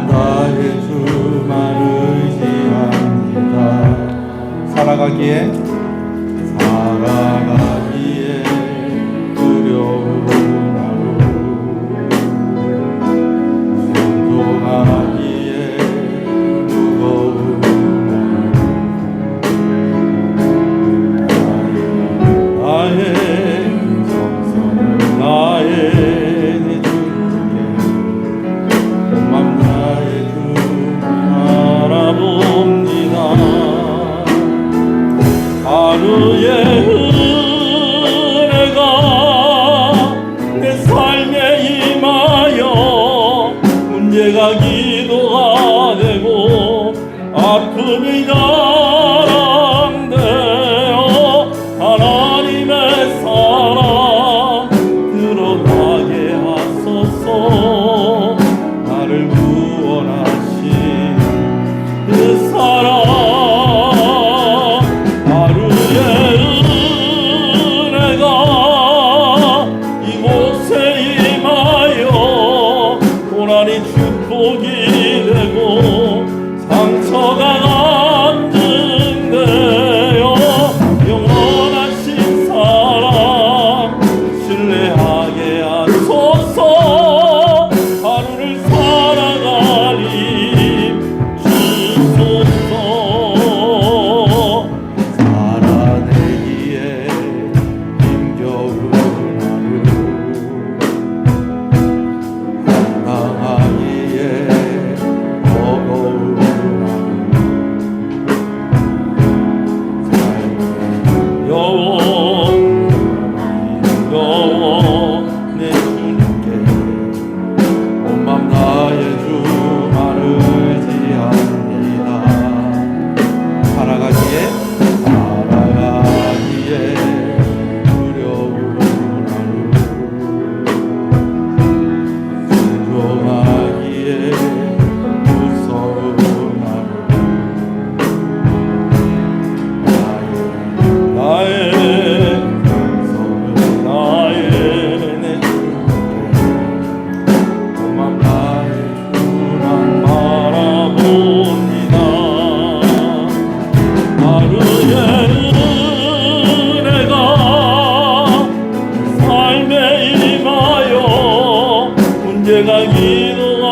맘 다해 주만 의지합니다. 살아가기에 두려운 하루, 순종하기에 무거운 하루, 나의 정성을 나의 내 주께 온 맘 다해 주 바라봅니다. 하루의 은혜가 내 삶에 임하여 문제가 기도가 되고 아픔이 자랑되어 하나님의 사랑 드러나게 하소서. 나를 구원하신 그 사랑 축복이 되고 상처가 감증되어 영원하신 사랑 신뢰하게 하소서. 하루를 살아가리 주소서. 살아내기에 힘겨운 내 주님께 온 맘 다해 주만 의지합니다. 살아가기에 두려운 하루, 순종하기에 무서운 하루, 나의 문제가 기도가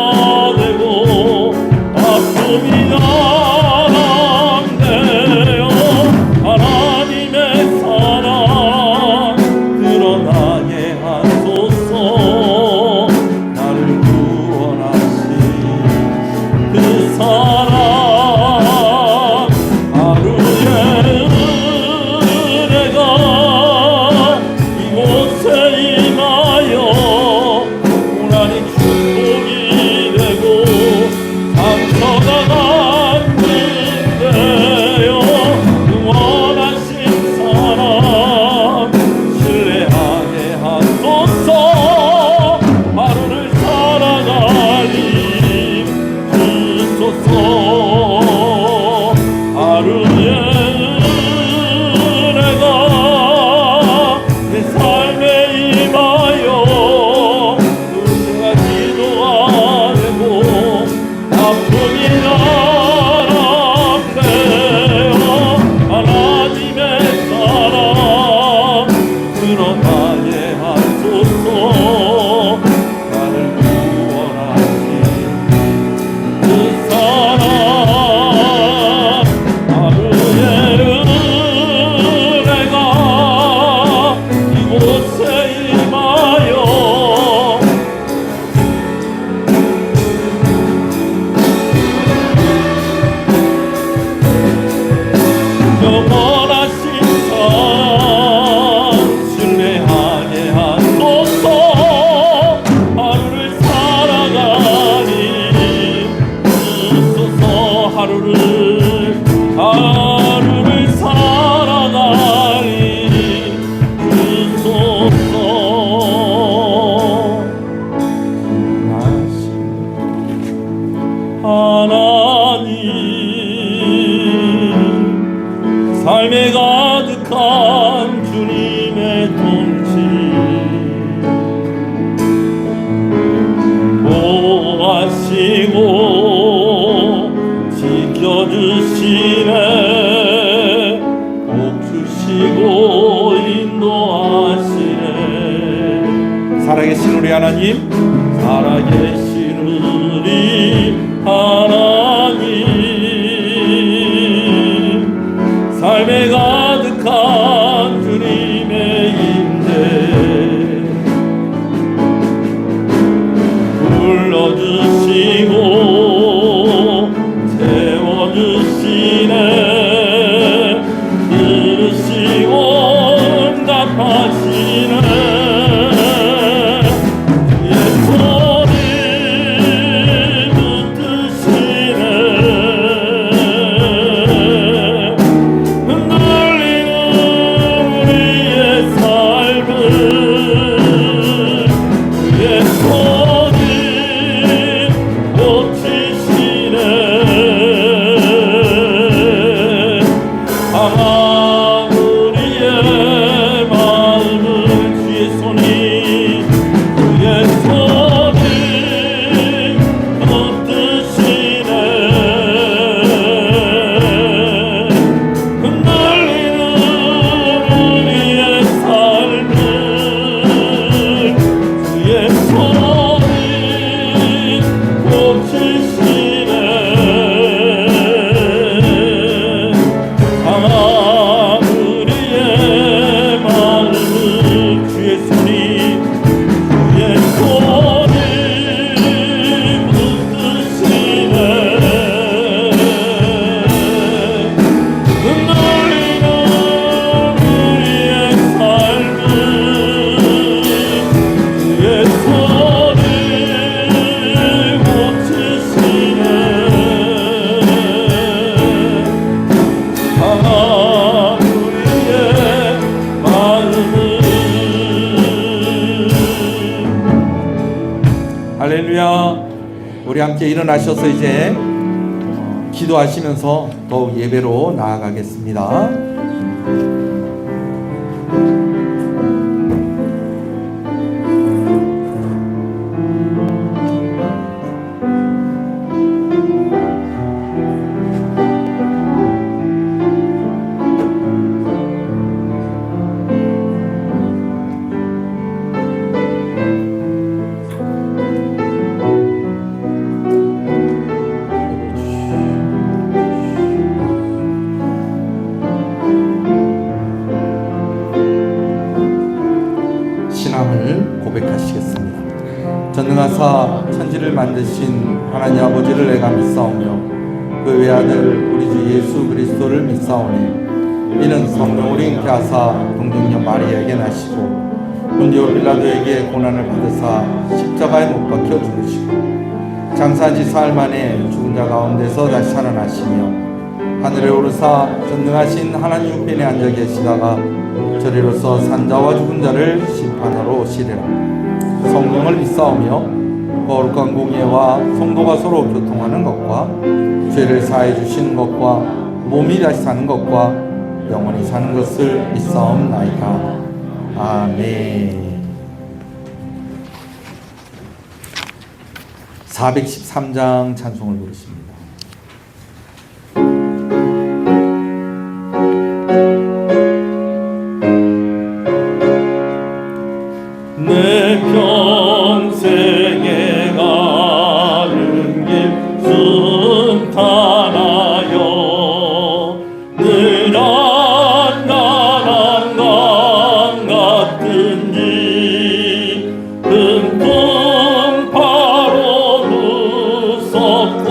되고 아픔이 자랑되어 하나님의 사랑 드러나게 하소서. 나를 구원하신 그 사랑 하루의 은혜가 이곳에 임하여 축복이 되고 상처가 감증되어 영원하신 사랑 신뢰하게 하소서. 하루를 살아가리 주소서. 하루의 은혜가 내 삶에 임하여 드러나게 하소서. 나를 구원하신 그 사랑 하루의 은혜가 이곳에 임하여 영원하신 사랑 신뢰하게 하소서. 하루를 살아가니 주소서. 하루를 살아가니 주소서. 하나님 삶에 가득한 주님의 통치 보호하시고 하나님, 살아계신 우리 하나님, 삶에 가득한 주님의 임재 불러주시고 채워주시네. 들으시고 응답하시네. 예수님 붙드시네. 흔들리는 우리의 삶을 예수님 고치시네. 강한 우리의 마음을 주의 손이 붙드시네. 흔들리는 우리의 삶을 주의 손이 고치시네. 강한 우리의 마음을 주의 손이 붙드시네. 흔들리는 우리의 삶을 주의 손이 고치시네. 강한 우리의 마음을. 할렐루야. 우리 함께 일어나셔서 이제 기도하시면서 더욱 예배로 나아가겠습니다. 신앙을 고백하시겠습니다. 전능하사 천지를 만드신 하나님 아버지를 내가 믿사오며 그 외아들 우리 주 예수 그리스도를 믿사오니 이는 성령으로 잉태 하사 동정녀 마리아에게 나시고 본디오 빌라도에게 고난을 받으사 십자가에 못 박혀 죽으시고 장사한 지 사흘 만에 죽은 자 가운데서 다시 살아나시며 하늘에 오르사 전능하신 하나님 우편에 앉아 계시다가 저리로서 산자와 죽은 자를 심판하러 오시리라. 성령을 믿사오며 거룩한 공예와 성도가 서로 교통하는 것과 죄를 사해 주시는 것과 몸이 다시 사는 것과 영원히 사는 것을 믿사옵나이다. 아멘. 413장 찬송을 부르십니다. 내 평생에 가는 길 순탄하여 늘 안전한 강 같은지 큰 풍파로 무섭고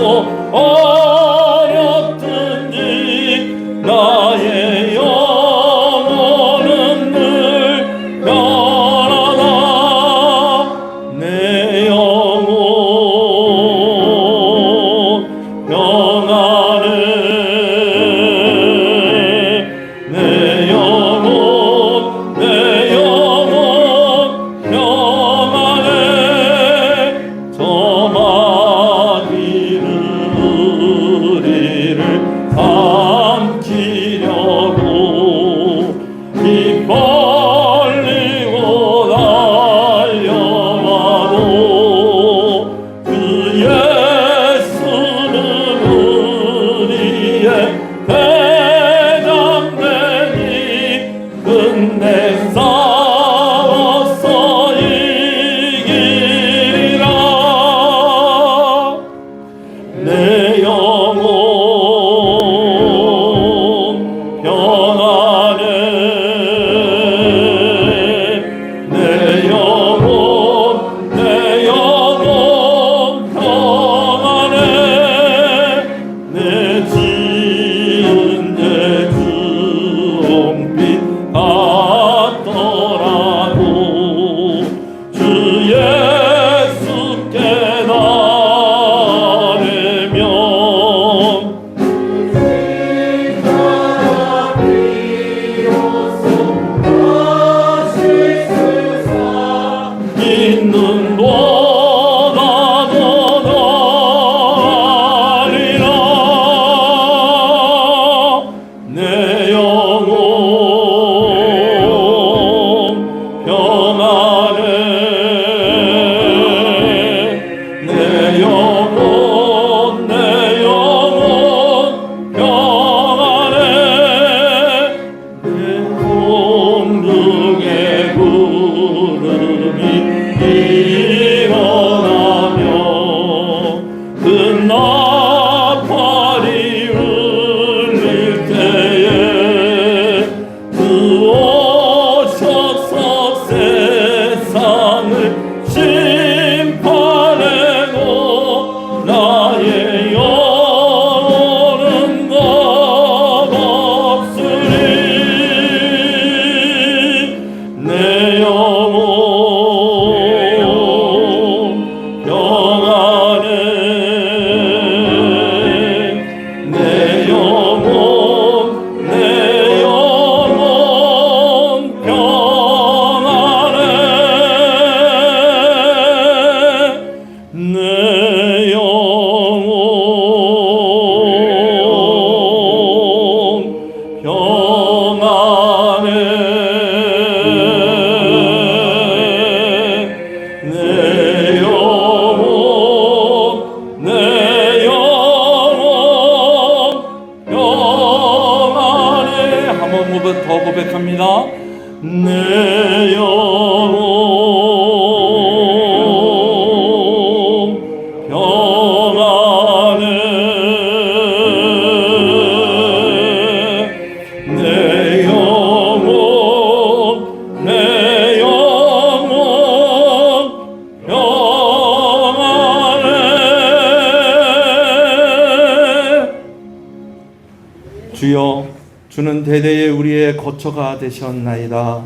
평안해 내 영혼 내 영혼 평안해 내 영혼 평안해 내 영혼 내 영혼 평안해 한 번 더 고백합니다. 내 영혼 평안해 내 영혼 내 영혼 평안해 주여 주는 대대에 우리의 거처가 되셨나이다.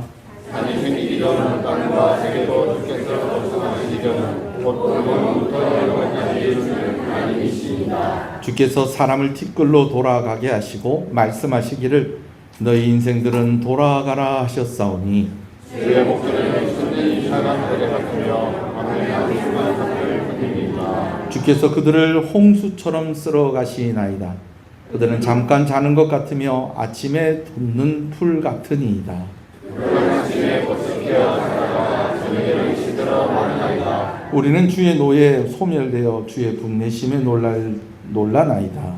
아니 생기기 전 땅과 세계도 주께서 거쳐가시기 전 곧 본문부터 영원까지 이루시는 하나님이시니라. 주께서 사람을 티끌로 돌아가게 하시고 말씀하시기를 너희 인생들은 돌아가라 하셨사오니 주의 목소리는 천년이 지나간 때에 같으며 하늘의 한숨한 것을 흔듭니다. 주께서 그들을 홍수처럼 쓸어 가시나이다. 그들은 잠깐 자는 것 같으며 아침에 돋는 풀 같으니이다. 아침에 꽃이 피어 살아가 저녁에는 시들어 마르나이다. 우리는 주의 노에 소멸되어 주의 분내심에 놀라나이다.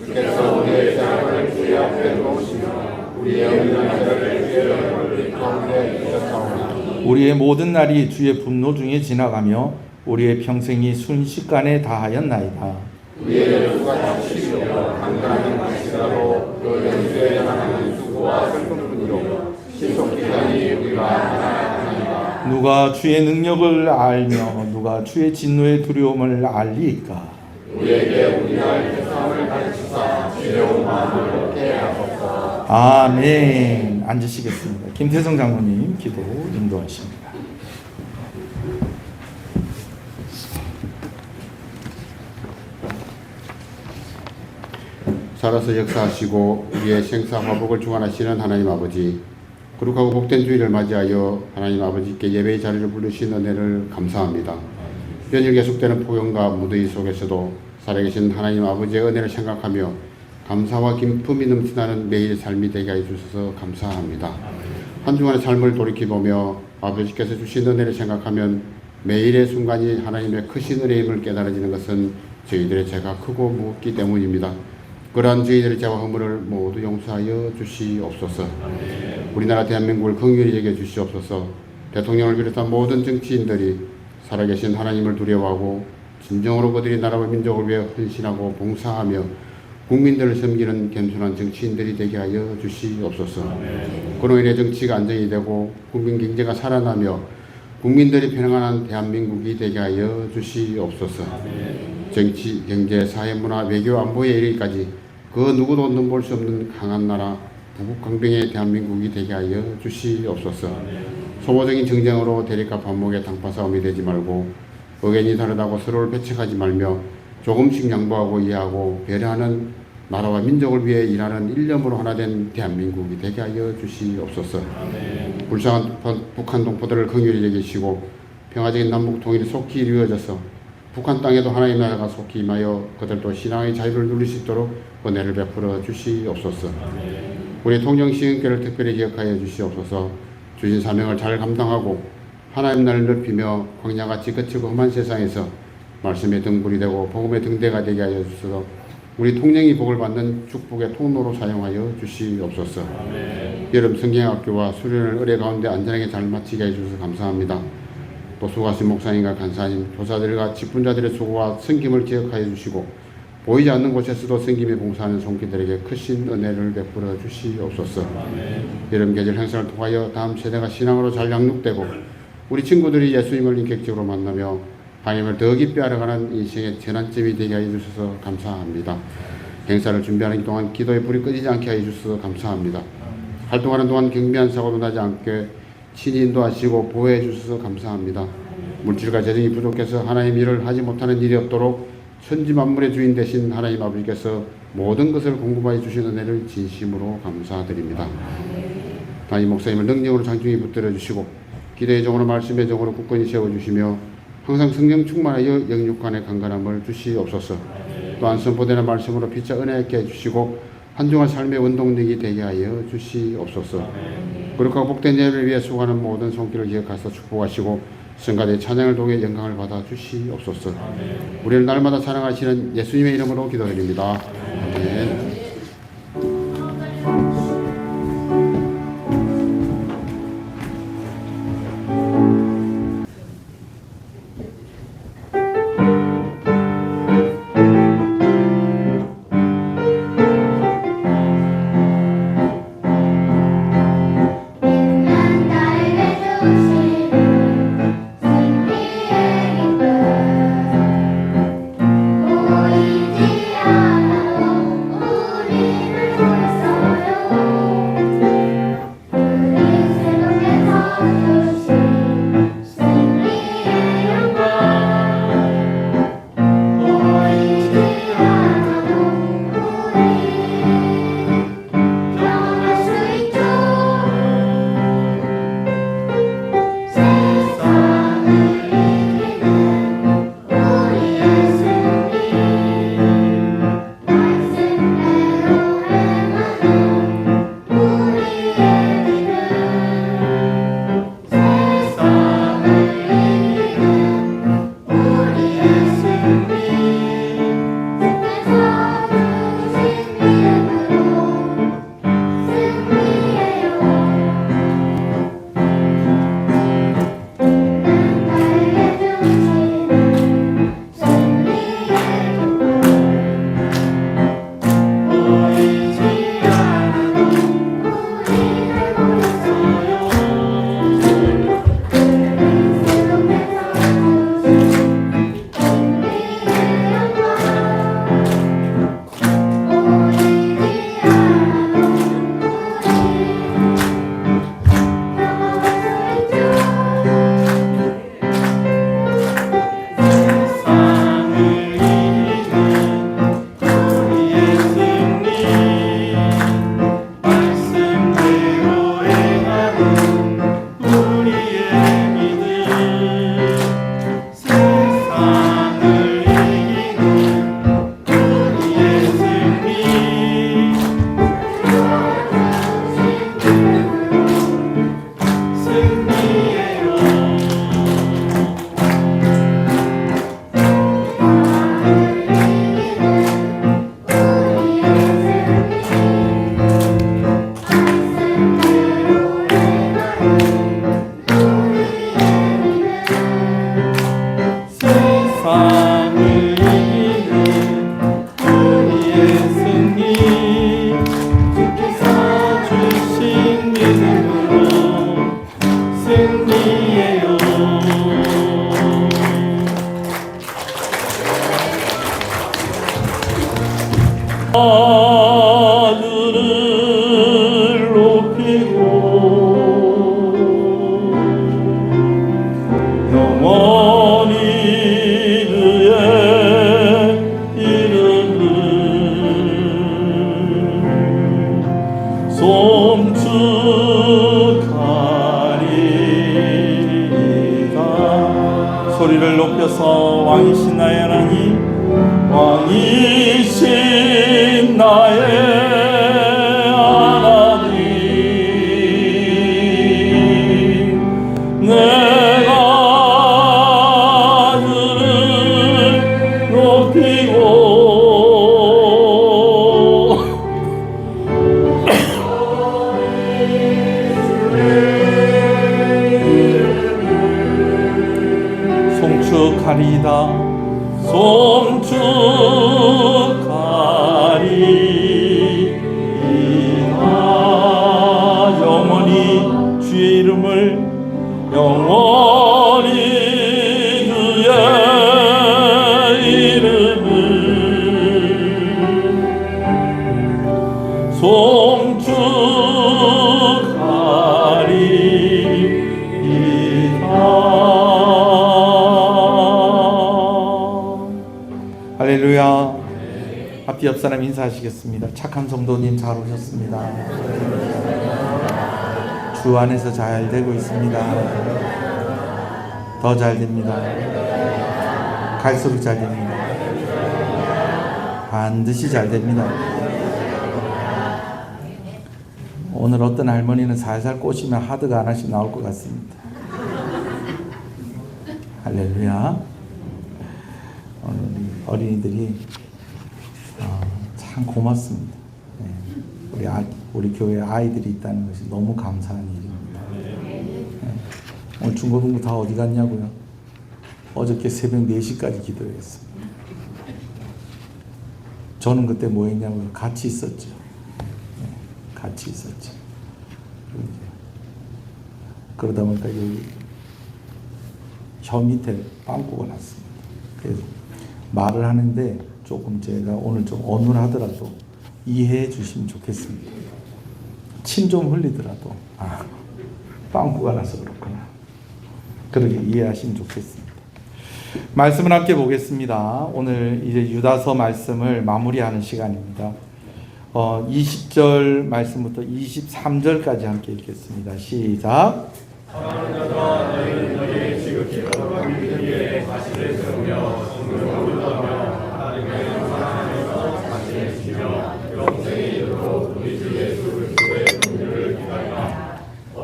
주께서 우리의 죄악을 주의 앞에 놓으시며 우리의 없는 죄를 주의 얼굴 가운데 두셨사오니 우리의 모든 날이 주의 분노 중에 지나가며 우리의 평생이 순식간에 다하였나이다. 우리의 연수가 다치시고 한가하는 것이라도 그 연수에 향하는 수고와 슬픔뿐이로 신속기간이 우리가 하나하나이다. 누가 주의 능력을 알며 누가 주의 진노의 두려움을 알리까? 우리에게 우리가 세상을 가르치사 지혜로운 마음을 얻게 하소서. 아멘. 앉으시겠습니다. 김태성 장로님 기도 인도하십니다. 살아서 역사하시고 우리의 생사 화복을 주관하시는 하나님 아버지, 거룩하고 복된 주일을 맞이하여 하나님 아버지께 예배의 자리를 부르신 은혜를 감사합니다. 연일 계속되는 폭염과 무더위 속에서도 살아계신 하나님 아버지의 은혜를 생각하며 감사와 기쁨이 넘치나는 매일 삶이 되게 해주셔서 감사합니다. 한 주간의 삶을 돌이켜보며 아버지께서 주신 은혜를 생각하면 매일의 순간이 하나님의 크신 은혜임을 깨달아지는 것은 저희들의 죄가 크고 무겁기 때문입니다. 그러한 저희들의 죄와 허물을 모두 용서하여 주시옵소서. 우리나라 대한민국을 긍휼히 여겨 주시옵소서. 대통령을 비롯한 모든 정치인들이 살아계신 하나님을 두려워하고 진정으로 그들이 나라와 민족을 위해 헌신하고 봉사하며 국민들을 섬기는 겸손한 정치인들이 되게 하여 주시옵소서. 그로 인해 정치가 안정이 되고 국민 경제가 살아나며 국민들이 평안한 대한민국이 되게 하여 주시옵소서. 정치, 경제, 사회, 문화, 외교, 안보에 이르기까지 그 누구도 넘볼 수 없는 강한 나라 부국강병의 대한민국이 되게 하여 주시옵소서. 소모적인 정쟁으로 대립과 반목의 당파 싸움이 되지 말고 의견이 다르다고 서로를 배척하지 말며 조금씩 양보하고 이해하고 배려하는 나라와 민족을 위해 일하는 일념으로 하나 된 대한민국이 되게 하여 주시옵소서. 불쌍한 북한 동포들을 긍휼히 여기시고 평화적인 남북 통일이 속히 이루어져서 북한 땅에도 하나님 나라가 속히 임하여 그들도 신앙의 자유를 누릴 수 있도록 은혜를 베풀어 주시옵소서. 우리 통영 시흥교를 특별히 기억하여 주시옵소서. 주신 사명을 잘 감당하고 하나님 나라를 넓히며 광야같이 거치고 험한 세상에서 말씀의 등불이 되고 복음의 등대가 되게 하여 주셔서 우리 통영이 복을 받는 축복의 통로로 사용하여 주시옵소서. 여름 성경학교와 수련을 의뢰 가운데 안전하게 잘 마치게 해주셔서 감사합니다. 또 수고하신 목사님과 간사님, 교사들과 직분자들의 수고와 섬김을 기억하여 주시고 보이지 않는 곳에서도 섬김에 봉사하는 손길들에게 크신 은혜를 베풀어 주시옵소서. 여름 계절 행사를 통하여 다음 세대가 신앙으로 잘 양육되고 우리 친구들이 예수님을 인격적으로 만나며 하나님을 더 깊이 알아가는 인생의 전환점이 되게 하여 주셔서 감사합니다. 행사를 준비하는 동안 기도의 불이 꺼지지 않게 하여 주셔서 감사합니다. 활동하는 동안 경비한 사고도 나지 않게 친히 인도하시고 보호해 주셔서 감사합니다. 물질과 재정이 부족해서 하나님 일을 하지 못하는 일이 없도록 천지 만물의 주인 되신 하나님 아버지께서 모든 것을 공급하여 주신 은혜를 진심으로 감사드립니다. 담임 목사님을 능력으로 장중히 붙들어 주시고 기도의 종으로 말씀의 종으로 굳건히 세워주시며 항상 성령 충만하여 영육간의 강건함을 주시옵소서. 또한 선포되는 말씀으로 피차 은혜 있게 해주시고 한중한 삶의 원동력이 되게 하여 주시옵소서. 거룩하고 복된 예배를 위해 수고하는 모든 손길을 기억하사 축복하시고 성가대 찬양을 통해 영광을 받아 주시옵소서. 우리를 날마다 사랑하시는 예수님의 이름으로 기도드립니다. 아멘. 하늘을 높이고 영원히 그의 이름을 송축하리이다. 소리를 높여서 왕이신 나의 하나님, 왕이신 나의 하나님, 내가 하늘을 높이고 송축하리이다. 송축하리이다. 영원히 주의 이름을, 영원히 그의 이름을 송축하리이다. 할렐루야. 앞뒤 옆 사람 인사하시겠습니다. 착한 성도님 잘 오셨습니다. 주 안에서 잘 되고 있습니다. 더 잘 됩니다. 갈수록 잘 됩니다. 반드시 잘 됩니다. 오늘 어떤 할머니는 살살 꼬시면 하드가 하나씩 나올 것 같습니다. 할렐루야. 오늘 어린이들이 참 고맙습니다. 우리 교회에 아이들이 있다는 것이 너무 감사한 일입니다. 오늘 중고등부 다 어디 갔냐고요? 어저께 새벽 4시까지 기도했습니다. 저는 그때 뭐 했냐고요? 같이 있었죠. 같이 있었죠. 그러다 보니까 여기 혀 밑에 빵꾸가 났습니다. 그래서 말을 하는데 조금 제가 오늘 좀 어눌하더라도 이해해 주시면 좋겠습니다. 침 좀 흘리더라도 빵꾸가 나서 그렇구나. 그렇게 이해하시면 좋겠습니다. 말씀을 함께 보겠습니다. 오늘 이제 유다서 말씀을 마무리하는 시간입니다. 20절 말씀부터 23절까지 함께 읽겠습니다. 시작.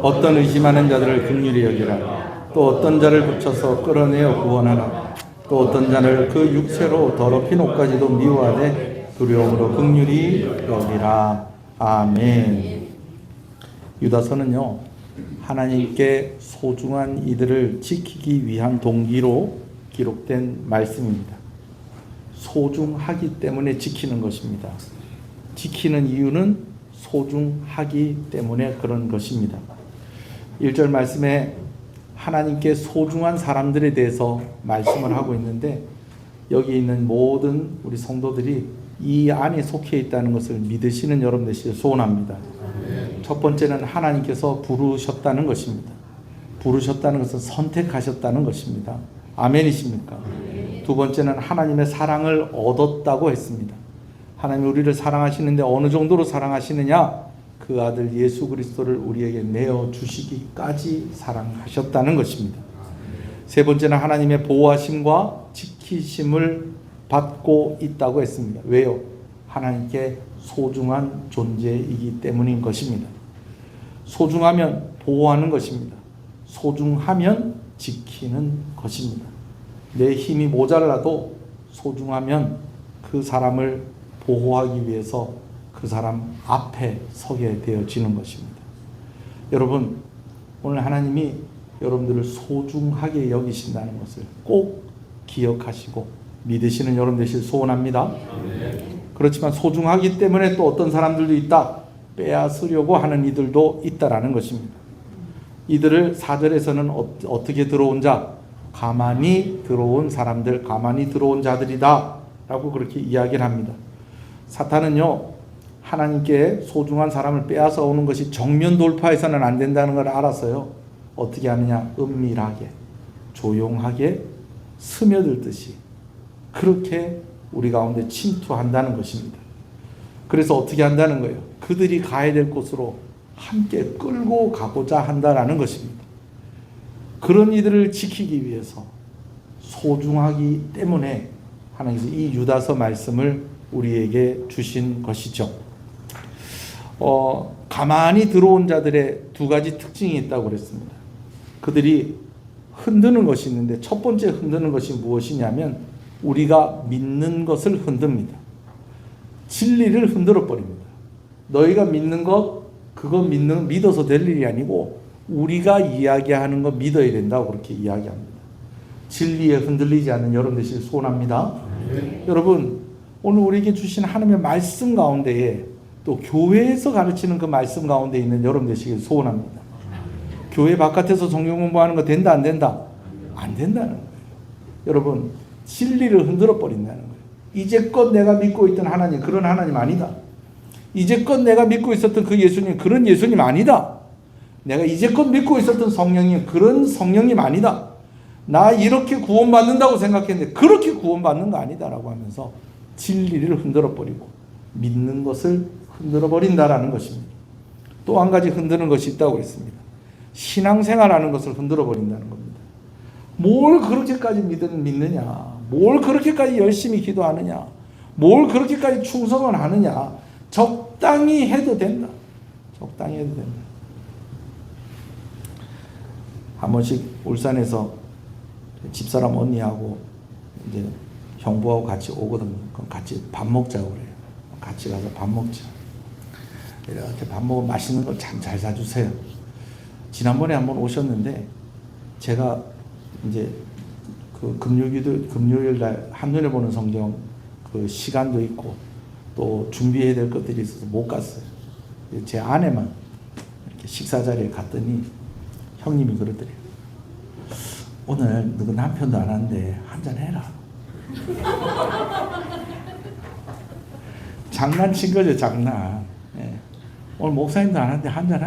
어떤 의심하는 자들을 긍휼히 여기라. 또 어떤 자를 붙여서 끌어내어 구원하라. 또 어떤 자를 그 육체로 더럽힌 옷까지도 미워하되 두려움으로 긍휼히 여기라. 아멘. 유다서는요, 하나님께 소중한 이들을 지키기 위한 동기로 기록된 말씀입니다. 소중하기 때문에 지키는 것입니다. 지키는 이유는 소중하기 때문에 그런 것입니다. 1절 말씀에 하나님께 소중한 사람들에 대해서 말씀을 하고 있는데, 여기 있는 모든 우리 성도들이 이 안에 속해 있다는 것을 믿으시는 여러분 되시길 소원합니다. 첫 번째는 하나님께서 부르셨다는 것입니다. 부르셨다는 것은 선택하셨다는 것입니다. 아멘이십니까? 두 번째는 하나님의 사랑을 얻었다고 했습니다. 하나님이 우리를 사랑하시는데 어느 정도로 사랑하시느냐? 그 아들 예수 그리스도를 우리에게 내어 주시기까지 사랑하셨다는 것입니다. 세 번째는 하나님의 보호하심과 지키심을 받고 있다고 했습니다. 왜요? 하나님께 소중한 존재이기 때문인 것입니다. 소중하면 보호하는 것입니다. 소중하면 지키는 것입니다. 내 힘이 모자라도 소중하면 그 사람을 보호하기 위해서 그 사람 앞에 서게 되어지는 것입니다. 여러분, 오늘 하나님이 여러분들을 소중하게 여기신다는 것을 꼭 기억하시고 믿으시는 여러분 되실 소원합니다. 그렇지만 소중하기 때문에 또 어떤 사람들도 있다. 빼앗으려고 하는 이들도 있다라는 것입니다. 이들을 4절에서는 어떻게 들어온 자? 가만히 들어온 사람들, 가만히 들어온 자들이다 라고 그렇게 이야기를 합니다. 사탄은요, 하나님께 소중한 사람을 빼앗아 오는 것이 정면 돌파해서는 안 된다는 걸 알아서요, 어떻게 하느냐? 은밀하게, 조용하게 스며들듯이 그렇게 우리 가운데 침투한다는 것입니다. 그래서 어떻게 한다는 거예요? 그들이 가야 될 곳으로 함께 끌고 가고자 한다라는 것입니다. 그런 이들을 지키기 위해서 소중하기 때문에 하나님께서 이 유다서 말씀을 우리에게 주신 것이죠. 가만히 들어온 자들의 두 가지 특징이 있다고 그랬습니다. 그들이 흔드는 것이 있는데, 첫 번째 흔드는 것이 무엇이냐면 우리가 믿는 것을 흔듭니다. 진리를 흔들어 버립니다. 너희가 믿는 것, 그거 믿어서 될 일이 아니고 우리가 이야기하는 거 믿어야 된다고 그렇게 이야기합니다. 진리에 흔들리지 않는 여러분 되시길 소원합니다. 여러분, 오늘 우리에게 주신 하나님의 말씀 가운데에 또 교회에서 가르치는 그 말씀 가운데 있는 여러분 되시길 소원합니다. 교회 바깥에서 성경 공부하는 거 된다 안 된다? 안 된다는 거예요. 여러분, 진리를 흔들어 버린다는 거예요. 이제껏 내가 믿고 있던 하나님, 그런 하나님 아니다. 이제껏 내가 믿고 있었던 그 예수님, 그런 예수님 아니다. 내가 이제껏 믿고 있었던 성령님, 그런 성령님 아니다. 나 이렇게 구원받는다고 생각했는데 그렇게 구원받는 거 아니다라고 하면서 진리를 흔들어버리고 믿는 것을 흔들어버린다라는 것입니다. 또 한 가지 흔드는 것이 있다고 했습니다. 신앙생활하는 것을 흔들어버린다는 겁니다. 뭘 그렇게까지 믿느냐, 뭘 그렇게까지 열심히 기도하느냐, 뭘 그렇게까지 충성을 하느냐, 적당히 해도 된다. 적당히 해도 된다. 한 번씩 울산에서 집사람 언니하고 이제 형부하고 같이 오거든요. 그럼 같이 밥 먹자고 그래요. 같이 가서 밥 먹자. 이렇게 밥 먹으면 맛있는 걸 참 잘 사주세요. 지난번에 한번 오셨는데 제가 이제 그 금요일 날 한눈에 보는 성경 그 시간도 있고 또 준비해야 될 것들이 있어서 못 갔어요. 제 아내만 이렇게 식사 자리에 갔더니 형님이 그러더래요. 오늘 너그 남편도 안 하는데 한잔 해라. 장난친 거죠, 장난. 예. 오늘 목사님도 안 하는데 한잔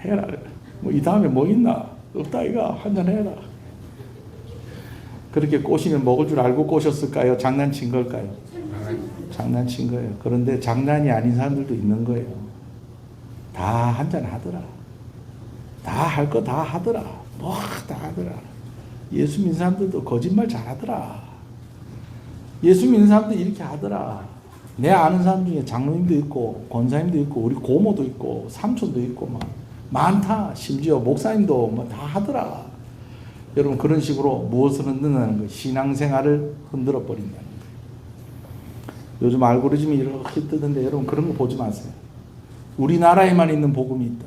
해라. 뭐 이 다음에 뭐 있나? 없다 이가 한잔 해라. 그렇게 꼬시면 먹을 줄 알고 꼬셨을까요? 장난친 걸까요? 장난친 거예요. 그런데 장난이 아닌 사람들도 있는 거예요. 다 한잔 하더라. 다 할 거 다 하더라. 뭐 다 하더라. 예수 믿는 사람들도 거짓말 잘하더라. 예수 믿는 사람도 이렇게 하더라. 내 아는 사람 중에 장로님도 있고 권사님도 있고 우리 고모도 있고 삼촌도 있고 막 많다. 심지어 목사님도 뭐 다 하더라. 여러분 그런 식으로 무엇을 흔든다는 거예요? 신앙생활을 흔들어 버린다는 거예요. 요즘 알고리즘이 이렇게 뜨던데 여러분 그런 거 보지 마세요. 우리나라에만 있는 복음이 있다.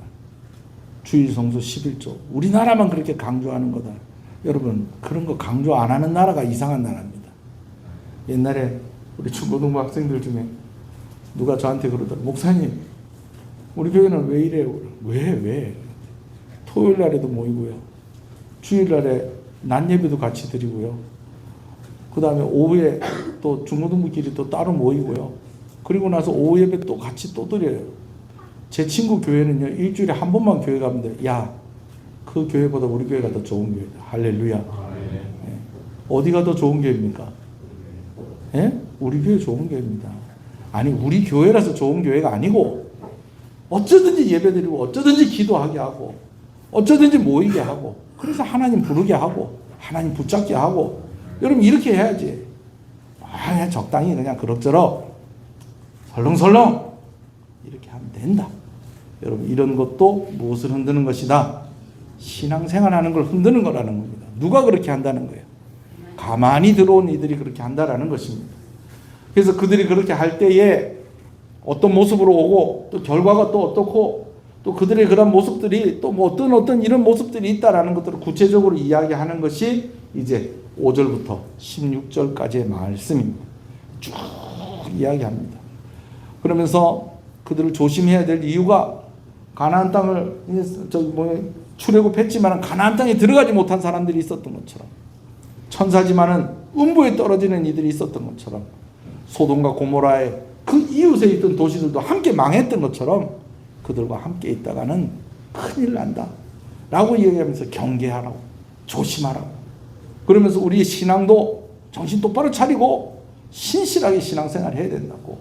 주일 성수 11조. 우리나라만 그렇게 강조하는 거다. 여러분 그런 거 강조 안 하는 나라가 이상한 나라입니다. 옛날에 우리 중고등부 학생들 중에 누가 저한테 그러더라고요. 목사님 우리 교회는 왜 이래요? 왜? 토요일 날에도 모이고요. 주일 날에 낮 예배도 같이 드리고요. 그 다음에 오후에 또 중고등부끼리 또 따로 모이고요. 그리고 나서 오후 예배 또 같이 또 드려요. 제 친구 교회는요, 일주일에 한 번만 교회 가면 돼요. 야, 그 교회보다 우리 교회가 더 좋은 교회다. 할렐루야. 네. 어디가 더 좋은 교회입니까? 네? 우리 교회 좋은 교회입니다. 아니, 우리 교회라서 좋은 교회가 아니고, 어쩌든지 예배 드리고, 어쩌든지 기도하게 하고, 어쩌든지 모이게 하고, 그래서 하나님 부르게 하고, 하나님 붙잡게 하고, 여러분 이렇게 해야지. 그냥 적당히 그냥 그럭저럭, 설렁설렁, 이렇게 하면 된다. 여러분 이런 것도 무엇을 흔드는 것이다? 신앙생활하는 걸 흔드는 거라는 겁니다. 누가 그렇게 한다는 거예요? 가만히 들어온 이들이 그렇게 한다라는 것입니다. 그래서 그들이 그렇게 할 때에 어떤 모습으로 오고 또 결과가 또 어떻고 또 그들의 그런 모습들이 또 뭐 어떤 이런 모습들이 있다라는 것들을 구체적으로 이야기하는 것이 이제 5절부터 16절까지의 말씀입니다. 쭉 이야기합니다. 그러면서 그들을 조심해야 될 이유가 가나안 땅을 출애굽했지만 가나안 땅에 들어가지 못한 사람들이 있었던 것처럼 천사지만은 음부에 떨어지는 이들이 있었던 것처럼 소돔과 고모라의 그 이웃에 있던 도시들도 함께 망했던 것처럼 그들과 함께 있다가는 큰일 난다 라고 이야기하면서 경계하라고 조심하라고 그러면서 우리의 신앙도 정신 똑바로 차리고 신실하게 신앙생활을 해야 된다고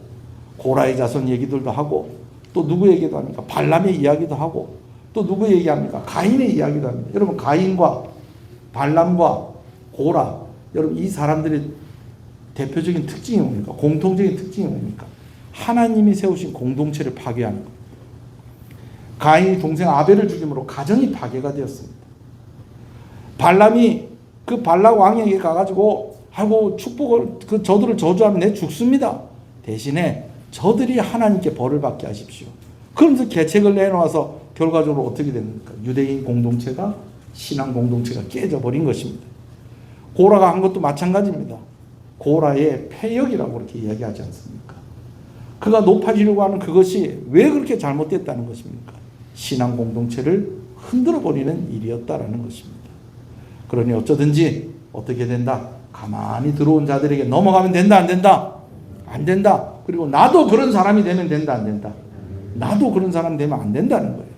고라의 자손 얘기들도 하고 또 누구 얘기도 합니까? 발람의 이야기도 하고 또 누구 얘기합니까? 가인의 이야기도 합니다. 여러분 가인과 발람과 고라 여러분 이 사람들의 대표적인 특징이 뭡니까? 공통적인 특징이 뭡니까? 하나님이 세우신 공동체를 파괴하는 것. 가인이 동생 아벨을 죽임으로 가정이 파괴가 되었습니다. 발람이 그 발락 왕에게 가가지고 하고 축복을 저들을 저주하면 내 죽습니다. 대신에 저들이 하나님께 벌을 받게 하십시오. 그러면서 계책을 내놓아서 결과적으로 어떻게 됩니까? 유대인 공동체가 신앙 공동체가 깨져버린 것입니다. 고라가 한 것도 마찬가지입니다. 고라의 폐역이라고 그렇게 이야기하지 않습니까? 그가 높아지려고 하는 그것이 왜 그렇게 잘못됐다는 것입니까? 신앙 공동체를 흔들어버리는 일이었다라는 것입니다. 그러니 어쩌든지 어떻게 된다? 가만히 들어온 자들에게 넘어가면 된다, 안 된다? 안 된다. 그리고 나도 그런 사람이 되면 된다, 안 된다? 나도 그런 사람 되면 안 된다는 거예요.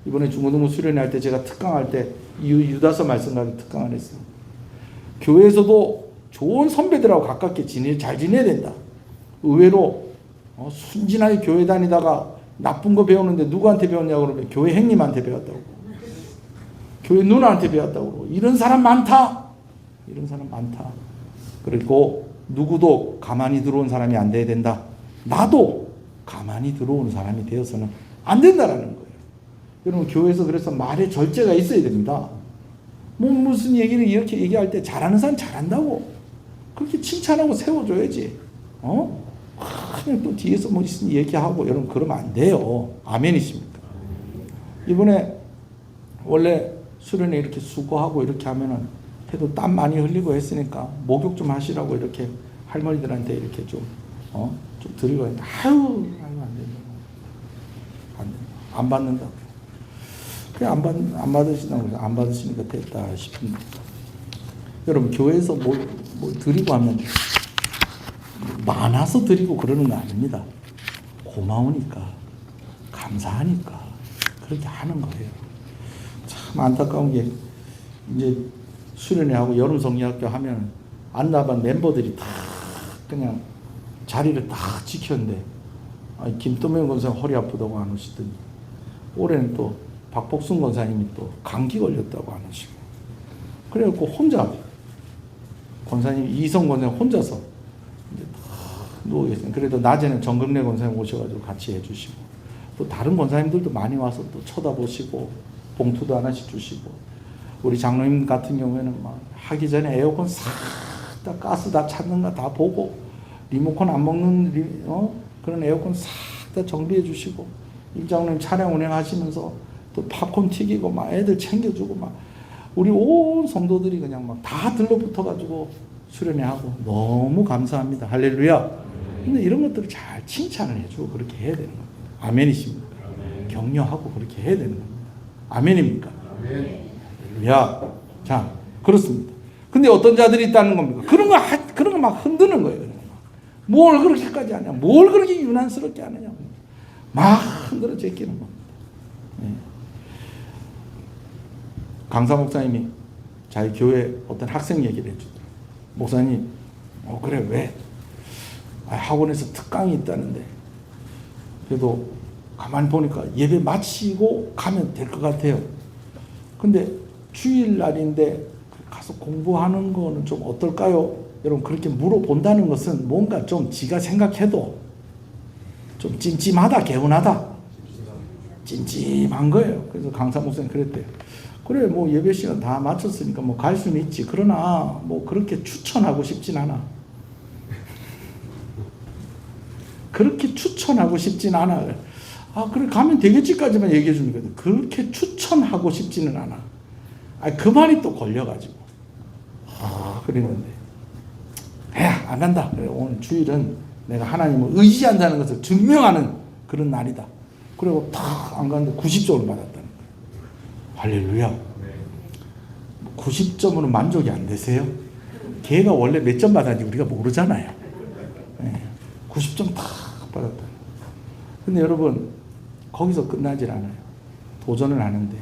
이번에 중고등부 수련회 할 때 제가 특강할 때 유다서 말씀가지고 특강을 했어요. 교회에서도 좋은 선배들하고 가깝게 잘 지내야 된다. 의외로 순진하게 교회 다니다가 나쁜 거 배우는데 누구한테 배웠냐고 그러면 교회 형님한테 배웠다고, 교회 누나한테 배웠다고 그러고, 이런 사람 많다. 이런 사람 많다. 그리고 누구도 가만히 들어온 사람이 안 돼야 된다. 나도 가만히 들어오는 사람이 되어서는 안 된다라는 거예요. 여러분, 교회에서 그래서 말에 절제가 있어야 됩니다. 뭐 무슨 얘기를 이렇게 얘기할 때 잘하는 사람 잘한다고 그렇게 칭찬하고 세워줘야지. 그냥 또 뒤에서 뭐 있으니 얘기하고 여러분 그러면 안 돼요. 아멘이십니까? 이번에 원래 수련회 이렇게 수고하고 이렇게 하면은 해도 땀 많이 흘리고 했으니까 목욕 좀 하시라고 이렇게 할머니들한테 이렇게 좀 드리고 했는데 아유 안 된다. 안 받는다고. 그냥 안 받으신다고. 안 받으시니까 됐다 싶습니다. 여러분, 교회에서 뭘 드리고 하면 많아서 드리고 그러는 거 아닙니다. 고마우니까, 감사하니까 그렇게 하는 거예요. 참 안타까운 게 이제 수련회하고 여름 성리학교 하면 안나반 멤버들이 다 그냥 자리를 다 지켰는데 김도명 권사님 허리 아프다고 안 오시더니 올해는 또 박복순 권사님이 또 감기 걸렸다고 안 오시고, 그래갖고 혼자 권사님 이성 권사님 혼자서 이제 누워 계세요. 그래도 낮에는 정금래 권사님 오셔가지고 같이 해주시고, 또 다른 권사님들도 많이 와서 또 쳐다보시고 봉투도 하나씩 주시고, 우리 장로님 같은 경우에는 막 하기 전에 에어컨 싹 다 가스 다 찼는가 다 보고, 리모컨 안 먹는 그런 에어컨 싹 다 정비해 주시고, 임장로님 차량 운행하시면서 또 팝콘 튀기고 막 애들 챙겨주고 막 우리 온 성도들이 그냥 막 다 들러붙어가지고 수련회 하고 너무 감사합니다. 할렐루야. 근데 이런 것들을 잘 칭찬을 해주고 그렇게 해야 되는 겁니다. 아멘이십니까? 격려하고 그렇게 해야 되는 겁니다. 아멘입니까? 할렐루야. 자, 그렇습니다. 근데 어떤 자들이 있다는 겁니까? 그런 거 막 흔드는 거예요. 뭘 그렇게까지 하냐? 뭘 그렇게 유난스럽게 하느냐? 막 흔들어 제끼는 겁니다. 네. 강사 목사님이 자기 교회 어떤 학생 얘기를 해주더라고요. 목사님, 그래, 왜? 학원에서 특강이 있다는데, 그래도 가만히 보니까 예배 마치고 가면 될 것 같아요. 근데 주일날인데 가서 공부하는 거는 좀 어떨까요? 여러분, 그렇게 물어본다는 것은 뭔가 좀 지가 생각해도 좀 찜찜하다, 개운하다, 찜찜한 거예요. 그래서 강사 목사님 그랬대요. 그래, 뭐 예배 시간 다 마쳤으니까 뭐 갈 수는 있지. 그러나 뭐 그렇게 추천하고 싶진 않아. 그렇게 추천하고 싶진 않아. 그래, 가면 되겠지까지만 얘기해 주는 거거든. 그렇게 추천하고 싶지는 않아. 그 말이 또 걸려가지고. 그랬는데. 안 간다. 그래, 오늘 주일은 내가 하나님을 의지한다는 것을 증명하는 그런 날이다. 그리고 다 안 갔는데 90점을 받았다는 거예요. 할렐루야. 90점으로 만족이 안 되세요? 걔가 원래 몇 점 받았는지 우리가 모르잖아요. 90점 다 받았다. 근데 여러분, 거기서 끝나질 않아요. 도전을 하는데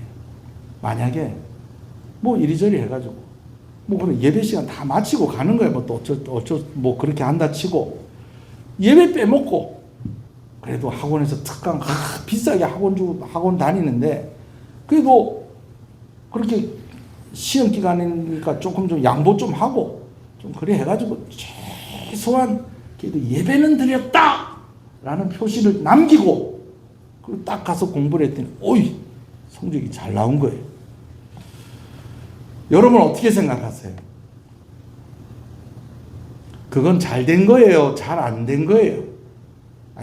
만약에 뭐 이리저리 해가지고 뭐 그런 예배 시간 다 마치고 가는 거예요. 뭐 또 뭐 그렇게 한다 치고 예배 빼먹고 그래도 학원에서 특강 비싸게 학원 다니는데 그래도 그렇게 시험 기간이니까 조금 좀 양보 좀 하고 좀 그래 해가지고 최소한 그래도 예배는 드렸다 라는 표시를 남기고 그리고 딱 가서 공부를 했더니 오이 성적이 잘 나온 거예요. 여러분 어떻게 생각하세요? 그건 잘 된 거예요? 잘 안 된 거예요?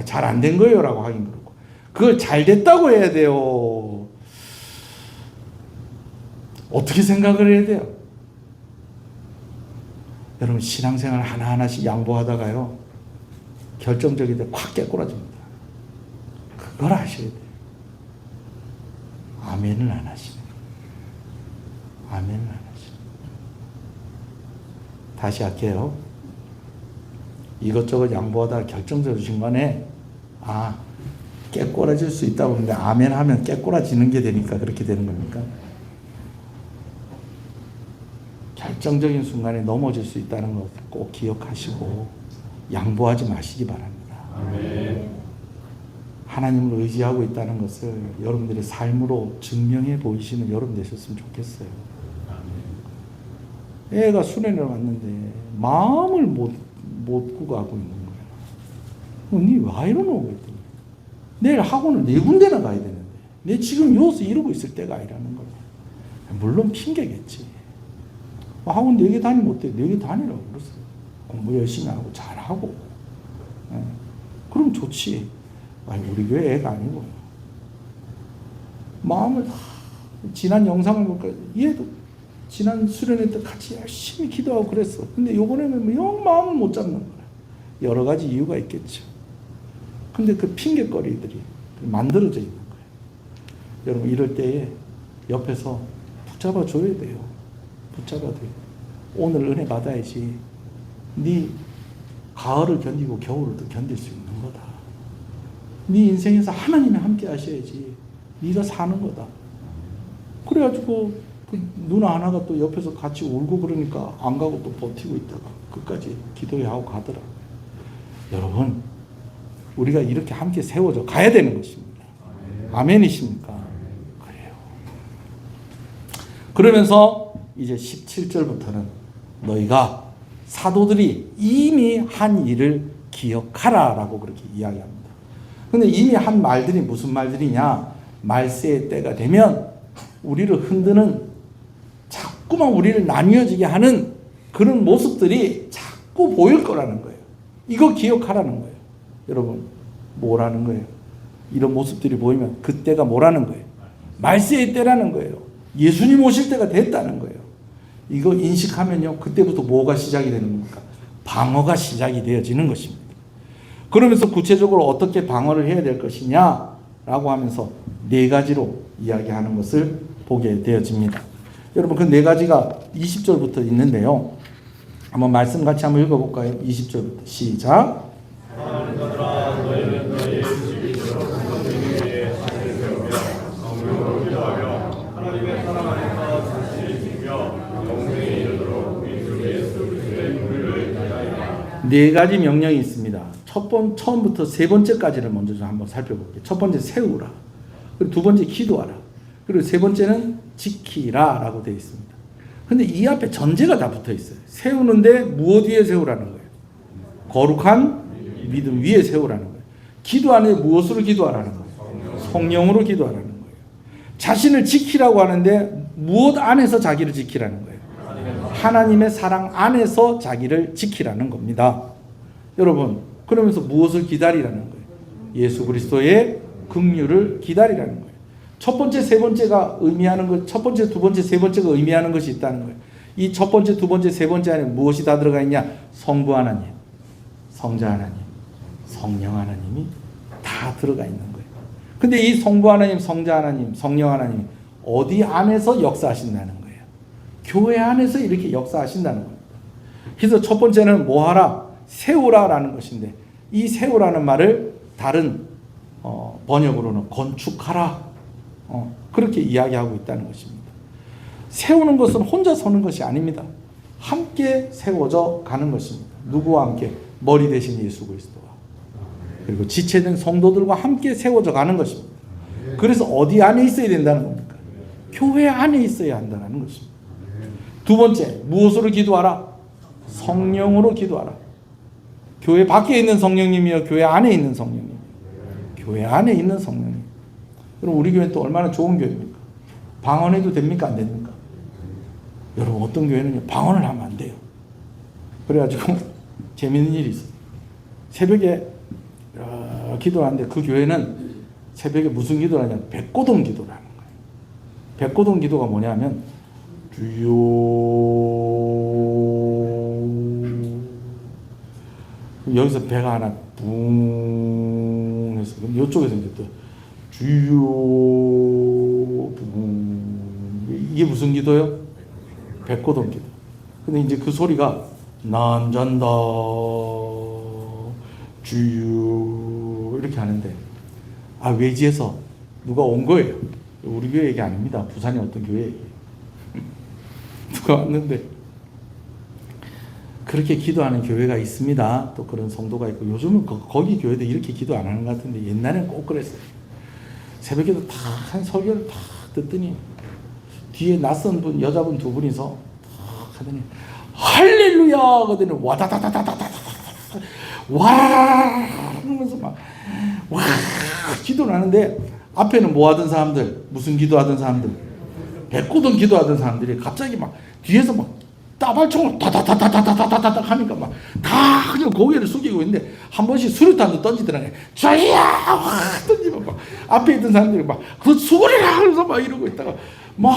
잘 안 된 거예요 라고 하긴 그렇고, 그걸 잘 됐다고 해야 돼요? 어떻게 생각을 해야 돼요? 여러분, 신앙생활 하나하나씩 양보하다가요 결정적일 때 콱 깨꼬라집니다. 그걸 아셔야 돼요. 아멘을 안 하시네. 아멘을 안 하시네. 다시 할게요. 이것저것 양보하다가 결정적인 순간에 깨꼬라질 수 있다고 하는데 아멘 하면 깨꼬라지는 게 되니까 그렇게 되는 겁니까? 결정적인 순간에 넘어질 수 있다는 것 꼭 기억하시고 양보하지 마시기 바랍니다. 하나님을 의지하고 있다는 것을 여러분들의 삶으로 증명해 보이시는 여러분 되셨으면 좋겠어요. 애가 수련회를 왔는데 마음을 못 구가고 있는 거야. 니 왜 이러노? 그랬더니 내일 학원을 4군데나 가야 되는데 내 지금 여기서 이러고 있을 때가 아니라는 거야. 물론 핑계겠지. 학원 4개 다니면 어때? 4개 다니라고 그랬어요. 공부 열심히 하고 잘하고. 그럼 좋지. 아니, 우리 교회 애가 아니고. 마음을 지난 영상을 볼까? 얘도 지난 수련회 때 같이 열심히 기도하고 그랬어. 근데 요번에는 영 마음을 못 잡는 거야. 여러 가지 이유가 있겠죠. 근데 그 핑계거리들이 만들어져 있는 거예요. 여러분 이럴 때에 옆에서 붙잡아 줘야 돼요. 붙잡아 줘요. 오늘 은혜 받아야지. 네 가을을 견디고 겨울을 또 견딜 수 있는 거다. 네 인생에서 하나님이 함께 하셔야지 네가 사는 거다. 그래가지고 그 누나 하나가 또 옆에서 같이 울고 그러니까 안 가고 또 버티고 있다가 끝까지 기도해 하고 가더라고요. 여러분 우리가 이렇게 함께 세워져 가야 되는 것입니다. 아멘이십니까? 그래요. 그러면서 이제 17절부터는 너희가 사도들이 이미 한 일을 기억하라 라고 그렇게 이야기합니다. 근데 이미 한 말들이 무슨 말들이냐? 말세의 때가 되면 우리를 흔드는, 자꾸만 우리를 나뉘어지게 하는 그런 모습들이 자꾸 보일 거라는 거예요. 이거 기억하라는 거예요. 여러분 뭐라는 거예요? 이런 모습들이 보이면 그때가 뭐라는 거예요? 말세의 때라는 거예요. 예수님 오실 때가 됐다는 거예요. 이거 인식하면요, 그때부터 뭐가 시작이 되는 겁니까? 방어가 시작이 되어지는 것입니다. 그러면서 구체적으로 어떻게 방어를 해야 될 것이냐라고 하면서 4가지로 이야기하는 것을 보게 되어집니다. 여러분 그 4가지가 20절부터 있는데요. 한번 말씀 같이 한번 읽어볼까요? 20절부터 시작. 네 가지 명령이 있습니다. 처음부터 3번째까지를 먼저 좀 한번 살펴볼게요. 첫 번째 세우라. 그리고 2번째 기도하라. 그리고 3번째는 지키라 라고 되어 있습니다. 근데 이 앞에 전제가 다 붙어 있어요. 세우는데 무엇 위에 세우라는 거예요? 거룩한 믿음 위에 세우라는 거예요. 기도하는데 무엇으로 기도하라는 거예요? 성령으로 기도하라는 거예요. 자신을 지키라고 하는데 무엇 안에서 자기를 지키라는 거예요? 하나님의 사랑 안에서 자기를 지키라는 겁니다. 여러분 그러면서 무엇을 기다리라는 거예요? 예수 그리스도의 긍휼을 기다리라는 거예요. 첫 번째, 세 번째가 의미하는 것, 첫 번째, 두 번째, 세 번째가 의미하는 것이 있다는 거예요. 이 첫 번째, 두 번째, 세 번째 안에 무엇이 다 들어가 있냐? 성부 하나님, 성자 하나님, 성령 하나님이 다 들어가 있는 거예요. 근데 이 성부 하나님, 성자 하나님, 성령 하나님 어디 안에서 역사하신다는 거예요? 교회 안에서 이렇게 역사하신다는 겁니다. 그래서 첫 번째는 뭐 하라? 세우라라는 것인데, 이 세우라는 말을 다른 번역으로는 건축하라, 그렇게 이야기하고 있다는 것입니다. 세우는 것은 혼자 서는 것이 아닙니다. 함께 세워져 가는 것입니다. 누구와 함께? 머리 대신 예수 그리스도와, 그리고 지체된 성도들과 함께 세워져 가는 것입니다. 그래서 어디 안에 있어야 된다는 겁니까? 교회 안에 있어야 한다는 것입니다. 두 번째, 무엇으로 기도하라? 성령으로 기도하라. 교회 밖에 있는 성령님이요, 교회 안에 있는 성령님. 교회 안에 있는 성령님. 그럼 우리 교회는 또 얼마나 좋은 교회입니까? 방언해도 됩니까? 안 됩니까? 여러분 어떤 교회는 방언을 하면 안 돼요. 그래가지고 재밌는 일이 있어요. 새벽에 기도하는데 그 교회는 새벽에 무슨 기도를 하냐면 백고동 기도를 하는 거예요. 백고동 기도가 뭐냐면 주여, 여기서 배가 하나 붕 해서 이쪽에서 이제 또 주여 붕, 이게 무슨 기도요? 백고동 기도. 근데 이제 그 소리가 난 잔다 주여 이렇게 하는데, 외지에서 누가 온 거예요. 우리 교회 얘기 아닙니다. 부산의 어떤 교회 얘기. 누가 왔는데 그렇게 기도하는 교회가 있습니다. 또 그런 성도가 있고 요즘은 거기 교회도 이렇게 기도 안 하는 것 같은데 옛날에는 꼭 그랬어요. 새벽에도 다 한 설교를 다 듣더니 뒤에 낯선 분 여자분 두 분이서 딱 하더니 할렐루야 하더니 와다다다다다다다 와 하면서 막 와 기도를 하는데 앞에는 뭐 하던 사람들 무슨 기도하던 사람들 백고동 기도하던 사람들이 갑자기 막 뒤에서 막 따발총을 다다다다다다다다다 하니까 막 다 그냥 고개를 숙이고 있는데 한 번씩 수류탄도 던지더라고요. 저희야 던지면 막 앞에 있던 사람들이 막 그 수고리라 하면서 막 이러고 있다가 막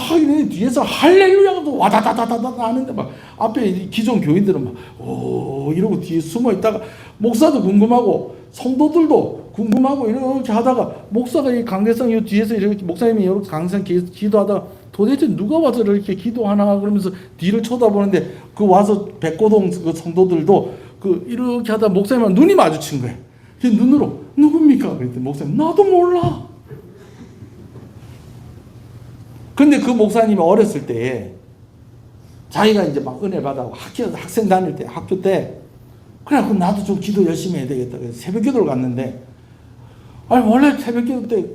뒤에서 할렐루야도 와다다다다다 하는데 막 앞에 기존 교인들은 막 오 이러고 뒤에 숨어 있다가 목사도 궁금하고 성도들도 궁금하고 이렇게 하다가 목사가 이 강대상 이 뒤에서 이렇게 목사님이 이렇게 강대상 기도하다가 도대체 누가 와서 이렇게 기도하나 그러면서 뒤를 쳐다보는데 그 와서 백고동 그 성도들도 그 이렇게 하다 목사님과 눈이 마주친 거예요. 그 눈으로 누굽니까? 그랬더니 목사님 나도 몰라. 근데 그 목사님이 어렸을 때에 자기가 이제 막 은혜 받아고 학생 다닐 때 학교 때 그래 나도 좀 기도 열심히 해야 되겠다. 그래서 새벽 기도를 갔는데 아니 원래 새벽 기도 때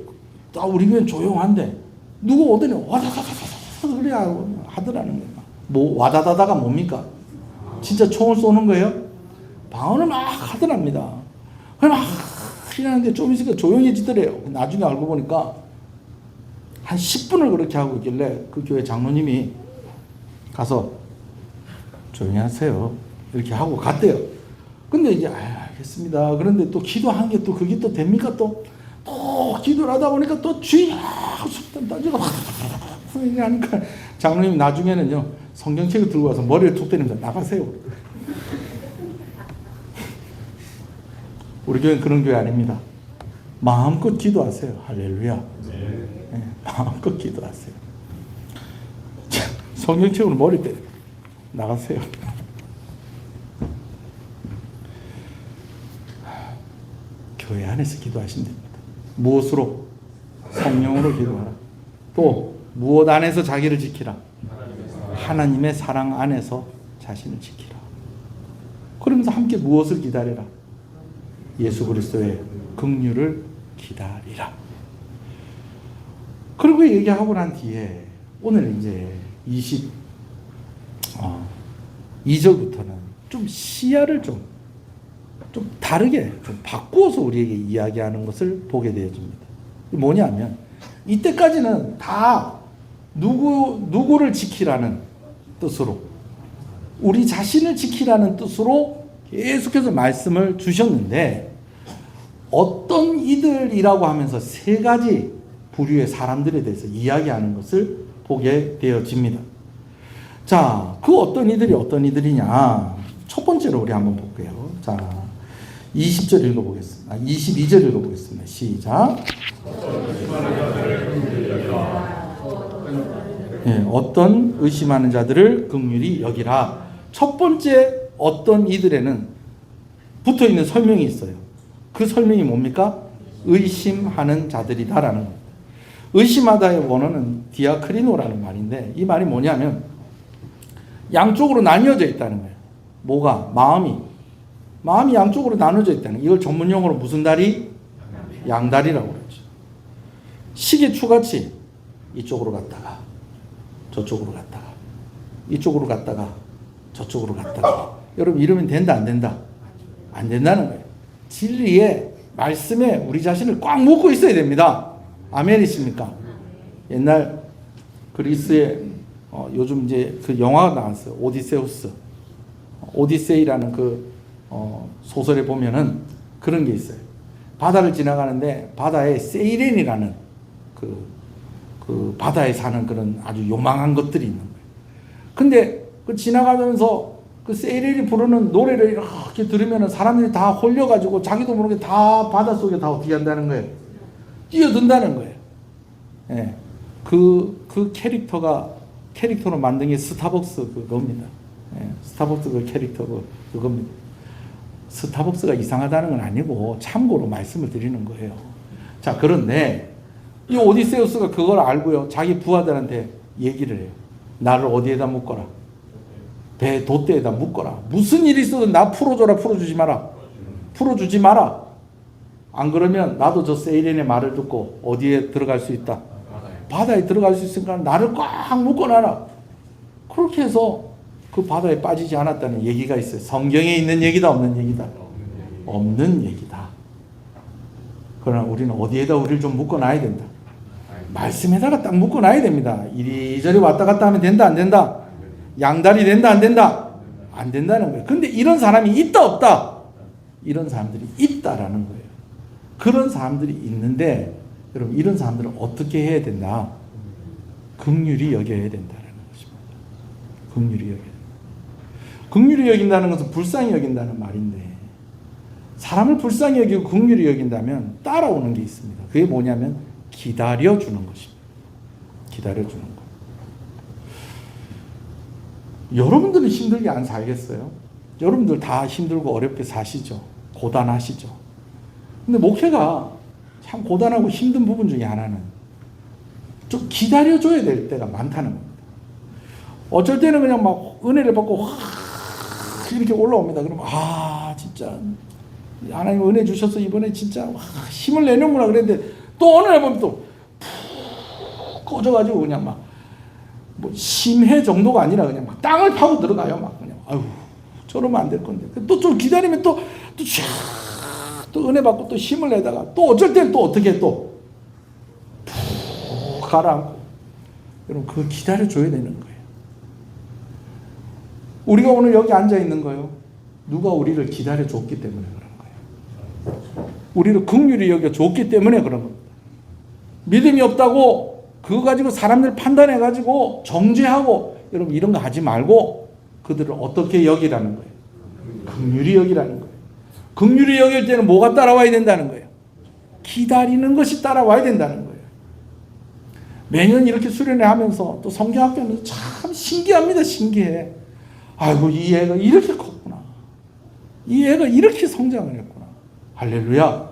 우리 교회는 조용한데 누구 오더니 와다다다다다 그래 하더라는 거예요. 뭐 와다다다가 뭡니까? 진짜 총을 쏘는 거예요? 방언을 막 하더랍니다. 그래 막 하는데 좀 있으니까 조용해지더래요. 나중에 알고 보니까 한 10분을 그렇게 하고 있길래 그 교회 장로님이 가서 조용히 하세요. 이렇게 하고 갔대요. 근데 이제 알겠습니다. 그런데 또 기도한 게 또 그게 또 됩니까? 또 기도를 하다 보니까 또 주야 속단 따지고 하니까 장로님이 나중에는요 성경책을 들고 와서 머리를 툭 때리면서 나가세요. 우리 교회는 그런 교회 아닙니다. 마음껏 기도하세요. 할렐루야. 네, 마음껏 기도하세요. 성경책으로 머리 때려 나가세요. 교회 안에서 기도하시면 됩니다. 무엇으로? 성령으로 기도하라. 또 무엇 안에서 자기를 지키라? 하나님의 사랑 안에서 자신을 지키라. 그러면서 함께 무엇을 기다리라? 예수 그리스도의 긍휼을 기다리라. 그리고 얘기하고 난 뒤에 오늘 이제 22절부터는 좀 시야를 좀 다르게 좀 바꾸어서 우리에게 이야기하는 것을 보게 되어집니다. 뭐냐면 이때까지는 다 누구를 지키라는 뜻으로 우리 자신을 지키라는 뜻으로 계속해서 말씀을 주셨는데 어떤 이들이라고 하면서 세 가지 부류의 사람들에 대해서 이야기하는 것을 보게 되어집니다. 자, 그 어떤 이들이 어떤 이들이냐. 첫 번째로 우리 한번 볼게요. 자, 20절 읽어보겠습니다. 22절 읽어보겠습니다. 시작. 네, 어떤 의심하는 자들을 긍휼히 여기라. 첫 번째 어떤 이들에는 붙어있는 설명이 있어요. 그 설명이 뭡니까? 의심하는 자들이다라는 겁니다. 의심하다의 원어는 디아크리노라는 말인데 이 말이 뭐냐면 양쪽으로 나뉘어져 있다는 거예요. 뭐가? 마음이 양쪽으로 나눠져 있다는 거예요. 이걸 전문용어로 무슨 다리? 양다리라고 그러죠. 시계추같이 이쪽으로 갔다가 저쪽으로 갔다가 이쪽으로 갔다가 저쪽으로 갔다가 여러분 이러면 된다 안 된다? 안 된다는 거예요. 진리에 말씀에 우리 자신을 꽉 묶고 있어야 됩니다. 아멘이십니까? 옛날 그리스에 요즘 이제 그 영화가 나왔어요. 오디세우스. 오디세이라는 그 소설에 보면은 그런 게 있어요. 바다를 지나가는데 바다에 세이렌이라는 그 바다에 사는 그런 아주 요망한 것들이 있는 거예요. 근데 그 지나가면서 그 세이렌이 부르는 노래를 이렇게 들으면은 사람들이 다 홀려가지고 자기도 모르게 다 바닷속에 다 어떻게 한다는 거예요? 뛰어든다는 거예요. 예. 그 캐릭터로 만든 게 스타벅스 그겁니다. 예. 스타벅스 그 캐릭터 그겁니다. 스타벅스가 이상하다는 건 아니고 참고로 말씀을 드리는 거예요. 자, 그런데 이 오디세우스가 그걸 알고요. 자기 부하들한테 얘기를 해요. 나를 어디에다 묶어라? 배 돛대에다 묶어라. 무슨 일이 있어도 나 풀어줘라. 풀어주지 마라. 풀어주지 마라. 안 그러면 나도 저 세이렌의 말을 듣고 어디에 들어갈 수 있다? 바다에 들어갈 수 있으니까 나를 꽉 묶어놔라. 그렇게 해서 그 바다에 빠지지 않았다는 얘기가 있어요. 성경에 있는 얘기다, 없는 얘기다? 없는 얘기다. 그러나 우리는 어디에다 우리를 좀 묶어놔야 된다. 말씀에다가 딱 묶어놔야 됩니다. 이리저리 왔다 갔다 하면 된다, 안 된다? 양다리 된다, 안 된다? 안 된다는 거예요. 근데 이런 사람이 있다, 없다? 이런 사람들이 있다라는 거예요. 그런 사람들이 있는데 여러분, 이런 사람들은 어떻게 해야 된다? 긍휼히 여겨야 된다는 것입니다. 긍휼히 여겨야 된다. 긍휼히 여긴다는 것은 불쌍히 여긴다는 말인데, 사람을 불쌍히 여기고 긍휼히 여긴다면 따라오는 게 있습니다. 그게 뭐냐면 기다려주는 것입니다. 기다려주는 것. 여러분들은 힘들게 안 살겠어요? 여러분들 다 힘들고 어렵게 사시죠. 고단하시죠. 근데 목회가 참 고단하고 힘든 부분 중에 하나는 좀 기다려줘야 될 때가 많다는 겁니다. 어쩔 때는 그냥 막 은혜를 받고 확 이렇게 올라옵니다. 그러면 진짜 하나님 은혜 주셔서 이번에 진짜 힘을 내는구나 그랬는데, 또 어느 날 보면 또 푹 꺼져가지고 그냥 막 뭐 심해 정도가 아니라 그냥 막 땅을 파고 들어가요. 막 그냥 저러면 안 될 건데, 또 좀 기다리면 또 은혜 받고 또 힘을 내다가 또 어쩔 때는 또 어떻게 또 푹 가라앉고. 여러분, 그거 기다려줘야 되는 거예요. 우리가 오늘 여기 앉아 있는 거예요. 누가 우리를 기다려줬기 때문에 그런 거예요. 우리를 긍휼히 여겨줬기 때문에 그런 겁니다. 믿음이 없다고 그거 가지고 사람들 판단해가지고 정죄하고, 여러분 이런 거 하지 말고 그들을 어떻게 여기라는 거예요? 긍휼히 여기라는 거예요. 긍휼히 여길 때는 뭐가 따라와야 된다는 거예요? 기다리는 것이 따라와야 된다는 거예요. 매년 이렇게 수련회 하면서 또 성경학교 하면서 참 신기합니다. 신기해. 아이고, 이 애가 이렇게 컸구나. 이 애가 이렇게 성장을 했구나. 할렐루야.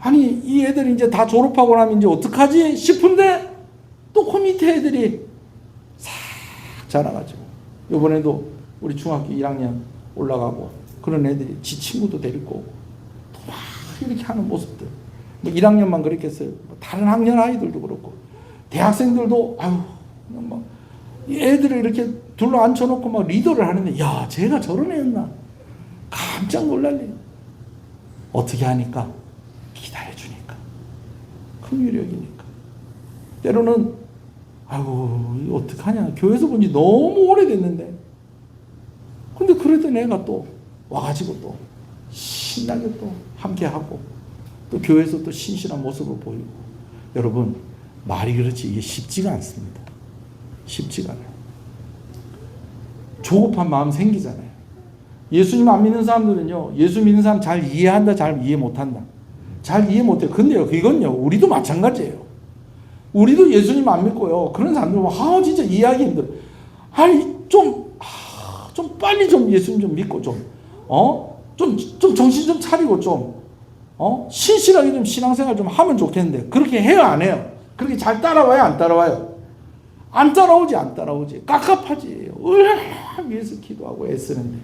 아니, 이 애들이 이제 다 졸업하고 나면 이제 어떡하지 싶은데 또 그 밑에 애들이 싹 자라가지고, 이번에도 우리 중학교 1학년 올라가고 그런 애들이 지 친구도 데리고 오고 또 막 이렇게 하는 모습들. 뭐 1학년만 그랬겠어요. 뭐 다른 학년 아이들도 그렇고 대학생들도 그냥 막 애들을 이렇게 둘러 앉혀놓고 막 리더를 하는데, 야, 쟤가 저런 애였나? 깜짝 놀랄래요. 어떻게 하니까? 기다려주니까. 긍휼히 여기니까. 때로는 이거 어떡하냐. 교회에서 본 지 너무 오래됐는데. 근데 그래도 내가 또 와가지고 또 신나게 또 함께하고 또 교회에서 또 신실한 모습을 보이고. 여러분, 말이 그렇지 이게 쉽지가 않습니다. 쉽지가 않아요. 조급한 마음 생기잖아요. 예수님 안 믿는 사람들은요, 예수 믿는 사람 잘 이해한다, 잘 이해 못한다. 잘 이해 못해요. 근데요, 이건요, 우리도 마찬가지예요. 우리도 예수님 안 믿고요, 그런 사람들은 진짜 이해하기 힘들어. 좀 빨리 좀 예수님 좀 믿고 좀 정신 좀 차리고 신실하게 좀 신앙생활 좀 하면 좋겠는데, 그렇게 해요, 안 해요? 그렇게 잘 따라와요, 안 따라와요? 안 따라오지. 깝깝하지. 얼마나 위해서 기도하고 애쓰는데.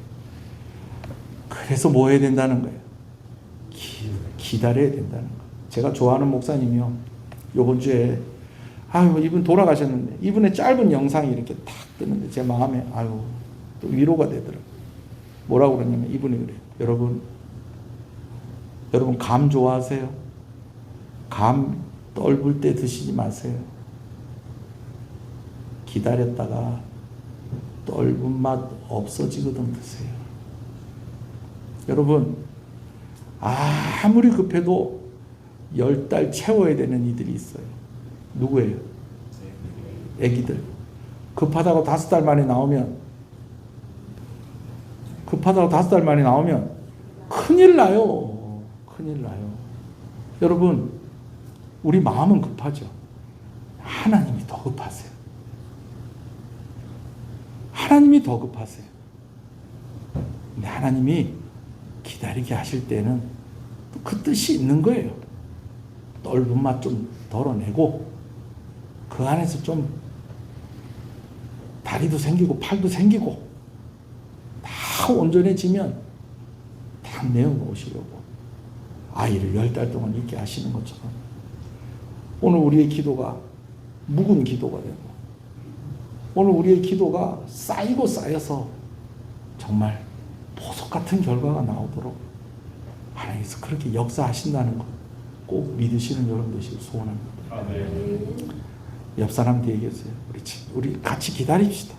그래서 뭐 해야 된다는 거예요? 기다려야 된다는 거예요. 제가 좋아하는 목사님이요, 요번 주에 이분 돌아가셨는데 이분의 짧은 영상이 이렇게 탁 뜨는데 제 마음에 또 위로가 되더라고요. 뭐라고 그러냐면 이분이 그래요. 여러분 감 좋아하세요? 감 떫을 때 드시지 마세요. 기다렸다가 떫은 맛 없어지거든 드세요. 여러분, 아무리 급해도 10달 채워야 되는 이들이 있어요. 누구예요? 애기들. 급하다고 5달 만에 나오면 큰일 나요. 큰일 나요. 여러분, 우리 마음은 급하죠. 하나님이 더 급하세요. 하나님이 더 급하세요. 근데 하나님이 기다리게 하실 때는 또 그 뜻이 있는 거예요. 떫은 맛 좀 덜어내고 그 안에서 좀 다리도 생기고 팔도 생기고 다 온전해지면 딱 내어놓으시려고 아이를 10달 동안 있게 하시는 것처럼 오늘 우리의 기도가 묵은 기도가 되고 오늘 우리의 기도가 쌓이고 쌓여서 정말 보석 같은 결과가 나오도록 하나님께서 그렇게 역사하신다는 것 꼭 믿으시는 여러분 되시길 소원합니다. 옆 사람한테 얘기했어요. 우리 같이 기다립시다.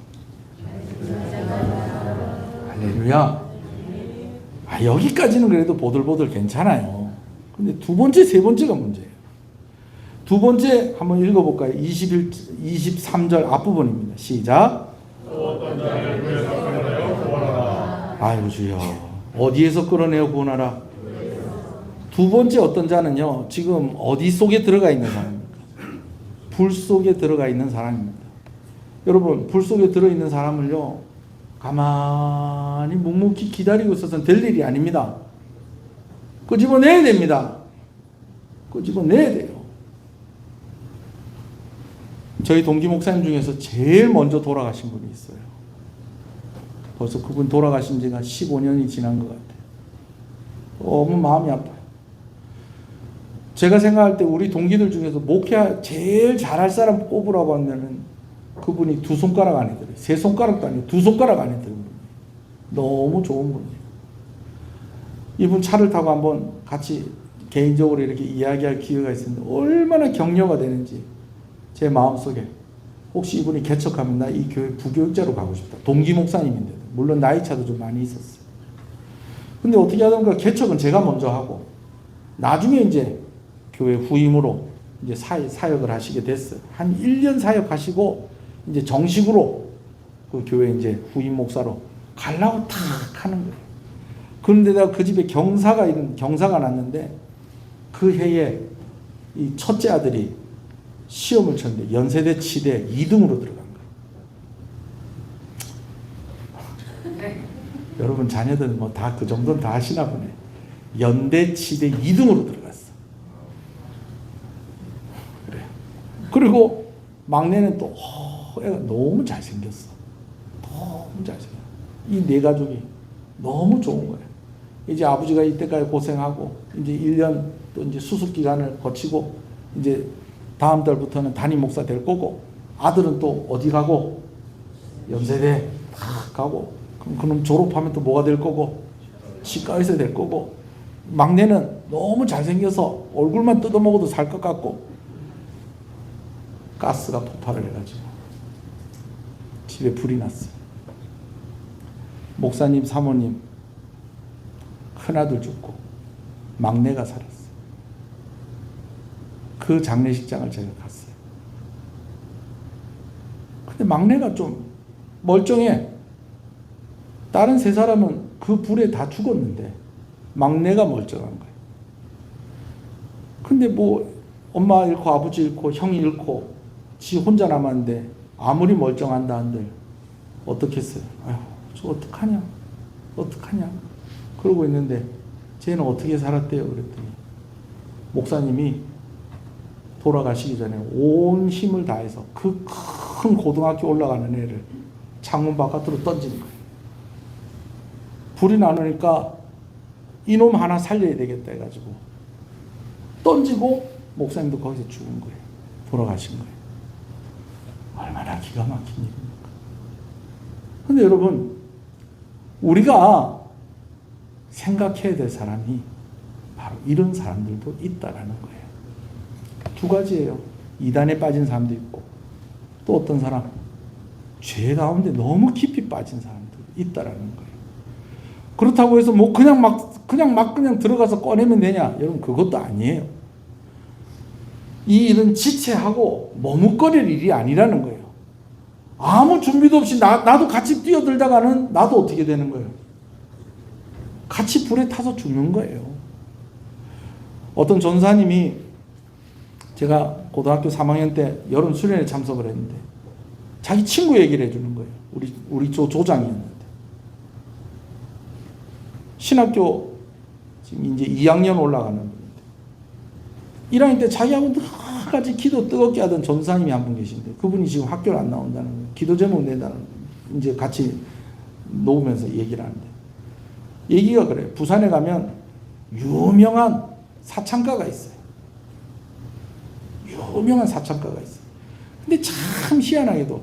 할렐루야. 여기까지는 그래도 보들보들 괜찮아요. 근데 두 번째, 세 번째가 문제예요. 두 번째 한번 읽어볼까요? 23절 앞부분입니다. 시작. 아이고 주여, 어디에서 끌어내어 구원하라. 두 번째 어떤 자는요, 지금 어디 속에 들어가 있는 사람입니까? 불 속에 들어가 있는 사람입니다. 여러분, 불 속에 들어있는 사람을요, 가만히 묵묵히 기다리고 있어서는 될 일이 아닙니다. 끄집어내야 됩니다. 끄집어내야 돼요. 저희 동기 목사님 중에서 제일 먼저 돌아가신 분이 있어요. 벌써 그분 돌아가신 지가 15년이 지난 것 같아요. 너무 마음이 아파요. 제가 생각할 때 우리 동기들 중에서 목회 제일 잘할 사람 꼽으라고 하면은 그분이 2손가락 안에 들어요. 3손가락도 아니고 2손가락 안에 들어요. 너무 좋은 분이에요. 이분 차를 타고 한번 같이 개인적으로 이렇게 이야기할 기회가 있었는데 얼마나 격려가 되는지 제 마음속에 혹시 이분이 개척하면 나 이 교회 부교육자로 가고 싶다. 동기 목사님인데도 물론 나이 차도 좀 많이 있었어요. 근데 어떻게 하던가 개척은 제가 먼저 하고 나중에 이제 교회 후임으로 이제 사역을 하시게 됐어요. 한 1년 사역하시고 이제 정식으로 그 교회 이제 후임 목사로 가려고 탁 하는 거예요. 그런데다가 그 집에 경사가 났는데 그 해에 이 첫째 아들이 시험을 쳤는데 연세대 치대 2등으로 들어간 거예요. 여러분 자녀들 뭐 다 그 정도는 다 하시나 보네. 연대 치대 2등으로 들어갔어. 그래. 그리고 막내는 또 애가 너무 잘생겼어. 너무 잘생겼어. 이 네 가족이 너무 좋은 거예요. 이제 아버지가 이때까지 고생하고 이제 1년 또 이제 수습 기간을 거치고 이제 다음 달부터는 담임 목사 될 거고 아들은 또 어디 가고 연세대 딱 가고 그럼 졸업하면 또 뭐가 될 거고 치과의사 될 거고 막내는 너무 잘생겨서 얼굴만 뜯어먹어도 살 것 같고 가스가 폭발을 해가지고 집에 불이 났어요. 목사님, 사모님 큰아들 죽고 막내가 살았어요. 그 장례식장을 제가 갔어요. 근데 막내가 좀 멀쩡해. 다른 세 사람은 그 불에 다 죽었는데 막내가 멀쩡한 거예요. 근데 뭐 엄마 잃고 아버지 잃고 형이 잃고 지 혼자 남았는데 아무리 멀쩡한다 한들 어떻게 했어요? 아휴, 저 어떡하냐? 어떡하냐? 그러고 있는데 쟤는 어떻게 살았대요? 그랬더니 목사님이 돌아가시기 전에 온 힘을 다해서 그 큰 고등학교 올라가는 애를 창문 바깥으로 던지는 거예요. 불이 나누니까 이놈 하나 살려야 되겠다 해가지고 던지고 목사님도 거기서 죽은 거예요. 돌아가신 거예요. 얼마나 기가 막힌 일입니까? 근데 여러분, 우리가 생각해야 될 사람이 바로 이런 사람들도 있다라는 거예요. 두 가지예요. 이단에 빠진 사람도 있고 또 어떤 사람 죄 가운데 너무 깊이 빠진 사람도 있다라는 거예요. 그렇다고 해서 뭐 그냥 들어가서 꺼내면 되냐? 여러분 그것도 아니에요. 이 일은 지체하고 머뭇거릴 일이 아니라는 거예요. 아무 준비도 없이 나도 같이 뛰어들다가는 나도 어떻게 되는 거예요? 같이 불에 타서 죽는 거예요. 어떤 전사님이 제가 고등학교 3학년 때 여름 수련회 참석을 했는데 자기 친구 얘기를 해주는 거예요. 우리 조장이었는데 신학교 지금 이제 2학년 올라가는 분인데 1학년 때 자기하고 끝까지 기도 뜨겁게 하던 전사님이 한 분 계신데 그분이 지금 학교를 안 나온다는 거예요. 기도 제목 낸다는 거예요. 이제 같이 놓으면서 얘기를 하는데 얘기가 그래요. 부산에 가면 유명한 사창가가 있어요. 유명한 사창가가 있어요. 근데 참 희한하게도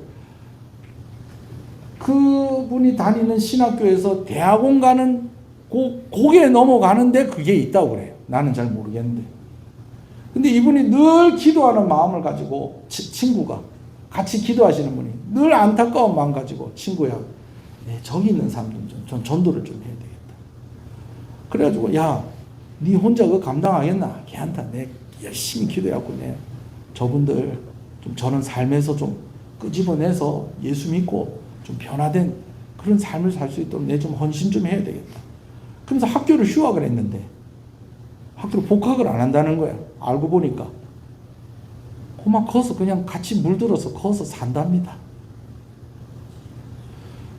그분이 다니는 신학교에서 대학원 가는 고개 넘어가는데 그게 있다고 그래요. 나는 잘 모르겠는데. 근데 이분이 늘 기도하는 마음을 가지고 친구가 같이 기도하시는 분이 늘 안타까운 마음 가지고 친구야, 저기 있는 사람들 좀 전도를 좀 해야 되겠다. 그래가지고 야, 네 혼자 그거 감당하겠나? 걔한테 내 열심히 기도해갖고 저분들 좀 저런 삶에서 좀 끄집어내서 예수 믿고 좀 변화된 그런 삶을 살 수 있도록 내 좀 헌신 좀 해야 되겠다. 그래서 학교를 휴학을 했는데 학교를 복학을 안 한다는 거야. 알고 보니까 그만 커서 그냥 같이 물들어서 커서 산답니다.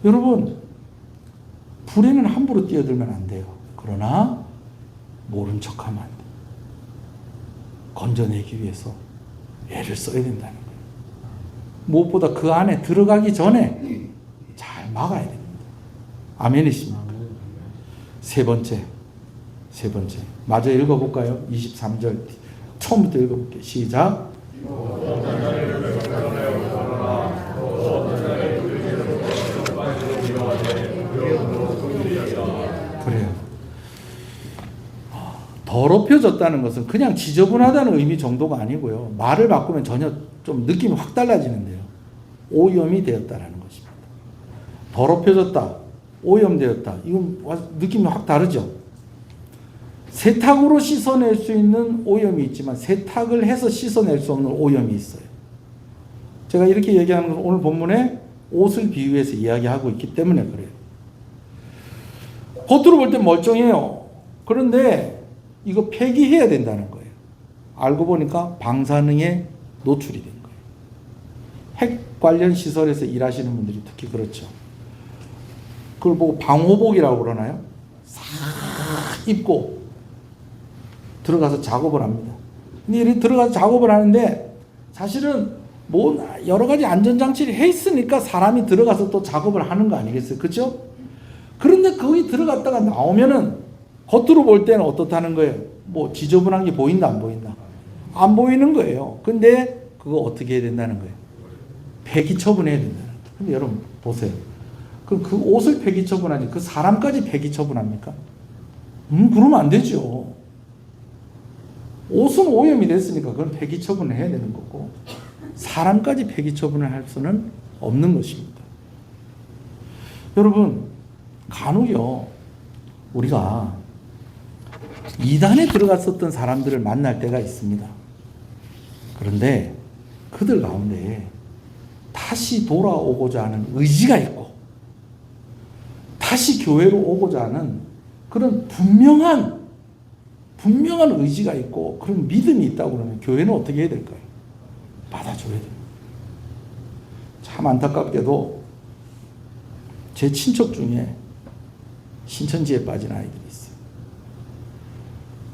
여러분, 불에는 함부로 뛰어들면 안 돼요. 그러나 모른 척하면 안 돼. 건져내기 위해서 애를 써야 된다는 거예요. 무엇보다 그 안에 들어가기 전에 잘 막아야 됩니다. 아멘이십니까? 세 번째. 마저 읽어볼까요? 23절 처음부터 읽어볼게요. 시작. 그래요. 더럽혀졌다는 것은 그냥 지저분하다는 의미 정도가 아니고요. 말을 바꾸면 전혀 좀 느낌이 확 달라지는데요. 오염이 되었다라는 것입니다. 더럽혀졌다, 오염되었다. 이건 느낌이 확 다르죠. 세탁으로 씻어낼 수 있는 오염이 있지만 세탁을 해서 씻어낼 수 없는 오염이 있어요. 제가 이렇게 얘기하는 건 오늘 본문에 옷을 비유해서 이야기하고 있기 때문에 그래요. 겉으로 볼 때 멀쩡해요. 그런데 이거 폐기해야 된다는 거예요. 알고 보니까 방사능에 노출이 된 거예요. 핵 관련 시설에서 일하시는 분들이 특히 그렇죠. 그걸 보고 방호복이라고 그러나요? 싹 입고 들어가서 작업을 합니다. 근데 이렇게 들어가서 작업을 하는데 사실은 뭐 여러 가지 안전장치를 해 있으니까 사람이 들어가서 또 작업을 하는 거 아니겠어요? 그렇죠? 그런데 거기 들어갔다가 나오면은 겉으로 볼 때는 어떻다는 거예요? 뭐 지저분한 게 보인다 안 보인다? 안 보이는 거예요. 근데 그거 어떻게 해야 된다는 거예요? 폐기 처분해야 된다는 거예요. 근데 여러분 보세요. 그럼 그 옷을 폐기 처분하지 그 사람까지 폐기 처분합니까? 그러면 안 되죠. 옷은 오염이 됐으니까 그건 폐기 처분을 해야 되는 거고 사람까지 폐기 처분을 할 수는 없는 것입니다. 여러분 간혹요 우리가 이단에 들어갔었던 사람들을 만날 때가 있습니다. 그런데 그들 가운데 다시 돌아오고자 하는 의지가 있고 다시 교회로 오고자 하는 그런 분명한 의지가 있고 그런 믿음이 있다고 그러면 교회는 어떻게 해야 될까요? 받아줘야 됩니다. 참 안타깝게도 제 친척 중에 신천지에 빠진 아이들이 있어요.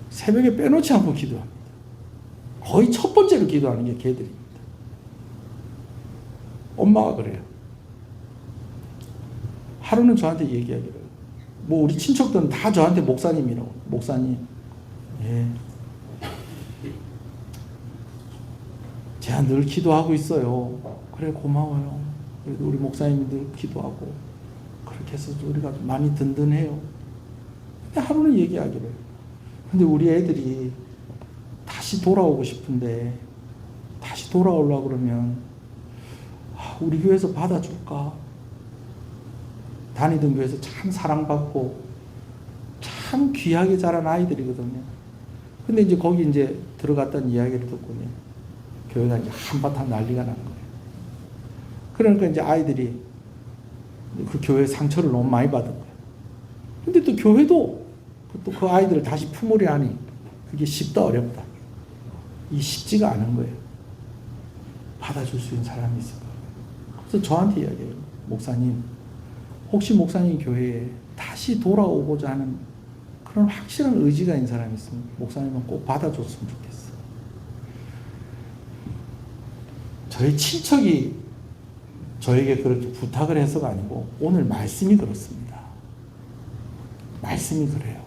새벽에 빼놓지 않고 기도합니다. 거의 첫 번째로 기도하는 게 걔들입니다. 엄마가 그래요. 하루는 저한테 얘기하기를 뭐 우리 친척들은 다 저한테 목사님이라고. 목사님, 예, 제가 늘 기도하고 있어요. 그래 고마워요. 그래도 우리 목사님이 늘 기도하고 그렇게 해서 우리가 많이 든든해요. 근데 하루는 얘기하기를 근데 우리 애들이 다시 돌아오고 싶은데 다시 돌아오려고 그러면 우리 교회에서 받아줄까? 다니던 교회에서 참 사랑받고 참 귀하게 자란 아이들이거든요. 근데 이제 거기 이제 들어갔다는 이야기를 듣고요. 교회가 이제 한바탕 난리가 난 거예요. 그러니까 이제 아이들이 그 교회 상처를 너무 많이 받은 거예요. 근데 또 교회도 또 그 아이들을 다시 품으려 하니 그게 쉽다 어렵다. 이게 쉽지가 않은 거예요. 받아줄 수 있는 사람이 있을까? 그래서 저한테 이야기해요. 목사님, 혹시 목사님 교회에 다시 돌아오고자 하는 그런 확실한 의지가 있는 사람이 있으면 목사님은 꼭 받아줬으면 좋겠어요. 저희 친척이 저에게 그렇게 부탁을 해서가 아니고 오늘 말씀이 그렇습니다. 말씀이 그래요.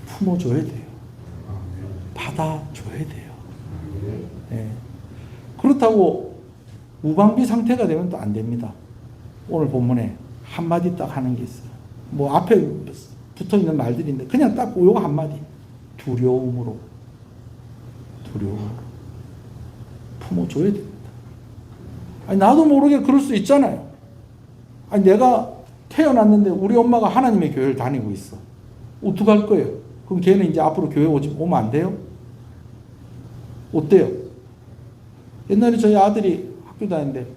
품어줘야 돼요. 받아줘야 돼요. 네. 그렇다고 무방비 상태가 되면 또 안 됩니다. 오늘 본문에 한마디 딱 하는 게 있어요. 뭐 앞에 붙어 있는 말들인데 그냥 딱 요거 한마디. 두려움으로. 품어줘야 됩니다. 아니, 나도 모르게 그럴 수 있잖아요. 아니, 내가 태어났는데 우리 엄마가 하나님의 교회를 다니고 있어. 어떡할 거예요? 그럼 걔는 이제 앞으로 교회 오면 안 돼요? 어때요? 옛날에 저희 아들이 학교 다니는데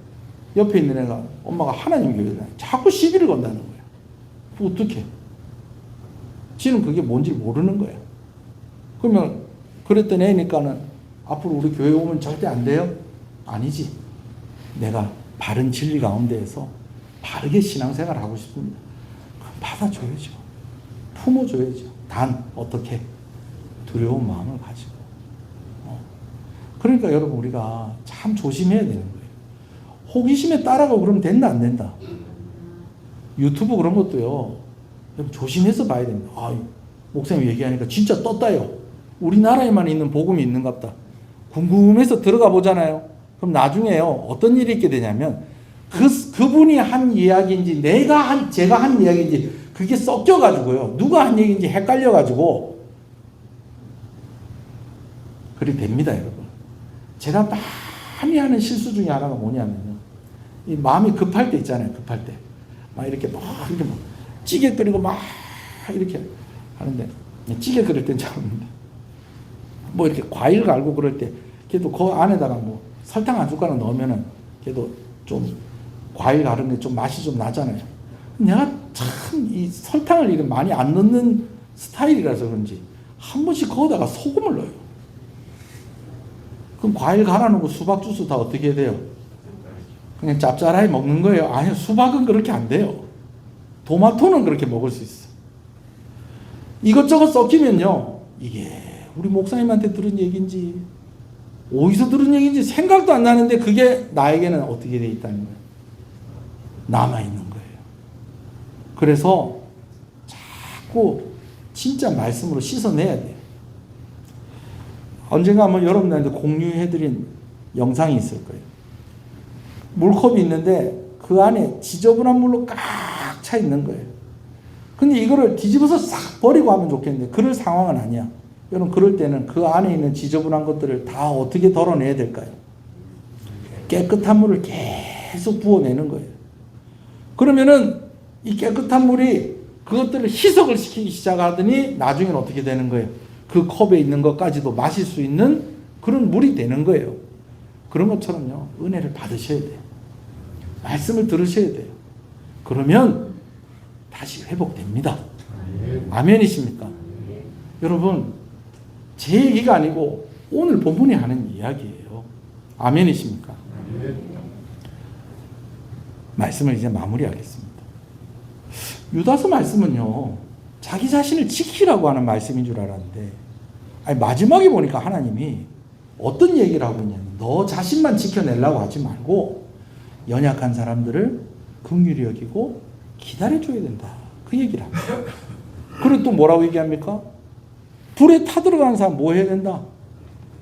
옆에 있는 애가 엄마가 하나님 교회를 다녀. 자꾸 시비를 건다는 거예요. 어떡해? 지는 그게 뭔지 모르는 거예요. 그러면 그랬던 애니까는 앞으로 우리 교회 오면 절대 안 돼요? 아니지. 내가 바른 진리 가운데에서 바르게 신앙생활 하고 싶습니다. 그럼 받아줘야죠. 품어줘야죠. 단 어떻게? 두려운 마음을 가지고. 그러니까 여러분 우리가 참 조심해야 되는 거예요. 호기심에 따라가고 그러면 된다 안 된다? 유튜브 그런 것도요. 여러분 조심해서 봐야 됩니다. 아, 목사님 얘기하니까 진짜 떴다요. 우리나라에만 있는 복음이 있는갑다. 궁금해서 들어가 보잖아요. 그럼 나중에요. 어떤 일이 있게 되냐면 그분이 한 이야기인지 제가 한 이야기인지 그게 섞여가지고요. 누가 한 얘기인지 헷갈려가지고 그렇게 됩니다, 여러분. 제가 많이 하는 실수 중에 하나가 뭐냐면요. 이 마음이 급할 때 있잖아요. 급할 때. 막 이렇게 찌개 끓이고 막 이렇게 하는데 찌개 끓일 땐 잘 없는데 뭐 이렇게 과일 갈고 그럴 때 걔도 그 안에다가 뭐 설탕 한 숟가락 넣으면은 걔도 좀 과일 가른 게 좀 맛이 좀 나잖아요. 내가 참 이 설탕을 이렇게 많이 안 넣는 스타일이라서 그런지 한 번씩 거기다가 소금을 넣어요. 그럼 과일 갈아 놓고 수박 주스 다 어떻게 해야 돼요? 그냥 짭짤하게 먹는 거예요. 아니, 수박은 그렇게 안 돼요. 토마토는 그렇게 먹을 수 있어. 이것저것 섞이면요. 이게 우리 목사님한테 들은 얘기인지 어디서 들은 얘기인지 생각도 안 나는데 그게 나에게는 어떻게 돼 있다는 거예요. 남아있는 거예요. 그래서 자꾸 진짜 말씀으로 씻어내야 돼요. 언젠가 한번 여러분들한테 공유해드린 영상이 있을 거예요. 물컵이 있는데 그 안에 지저분한 물로 꽉 차 있는 거예요. 근데 이거를 뒤집어서 싹 버리고 하면 좋겠는데 그럴 상황은 아니야. 여러분 그럴 때는 그 안에 있는 지저분한 것들을 다 어떻게 덜어내야 될까요? 깨끗한 물을 계속 부어내는 거예요. 그러면은 이 깨끗한 물이 그것들을 희석을 시키기 시작하더니 나중에는 어떻게 되는 거예요? 그 컵에 있는 것까지도 마실 수 있는 그런 물이 되는 거예요. 그런 것처럼요. 은혜를 받으셔야 돼요. 말씀을 들으셔야 돼요. 그러면 다시 회복됩니다. 아멘이십니까? 여러분 제 얘기가 아니고 오늘 본문이 하는 이야기예요. 아멘이십니까? 말씀을 이제 마무리하겠습니다. 유다서 말씀은요. 자기 자신을 지키라고 하는 말씀인 줄 알았는데 아니, 마지막에 보니까 하나님이 어떤 얘기를 하고 있냐면 너 자신만 지켜내려고 하지 말고 연약한 사람들을 긍휼히 여기고 기다려줘야 된다. 그 얘기를 합니다. 그리고 또 뭐라고 얘기합니까? 불에 타들어가는 사람 뭐 해야 된다?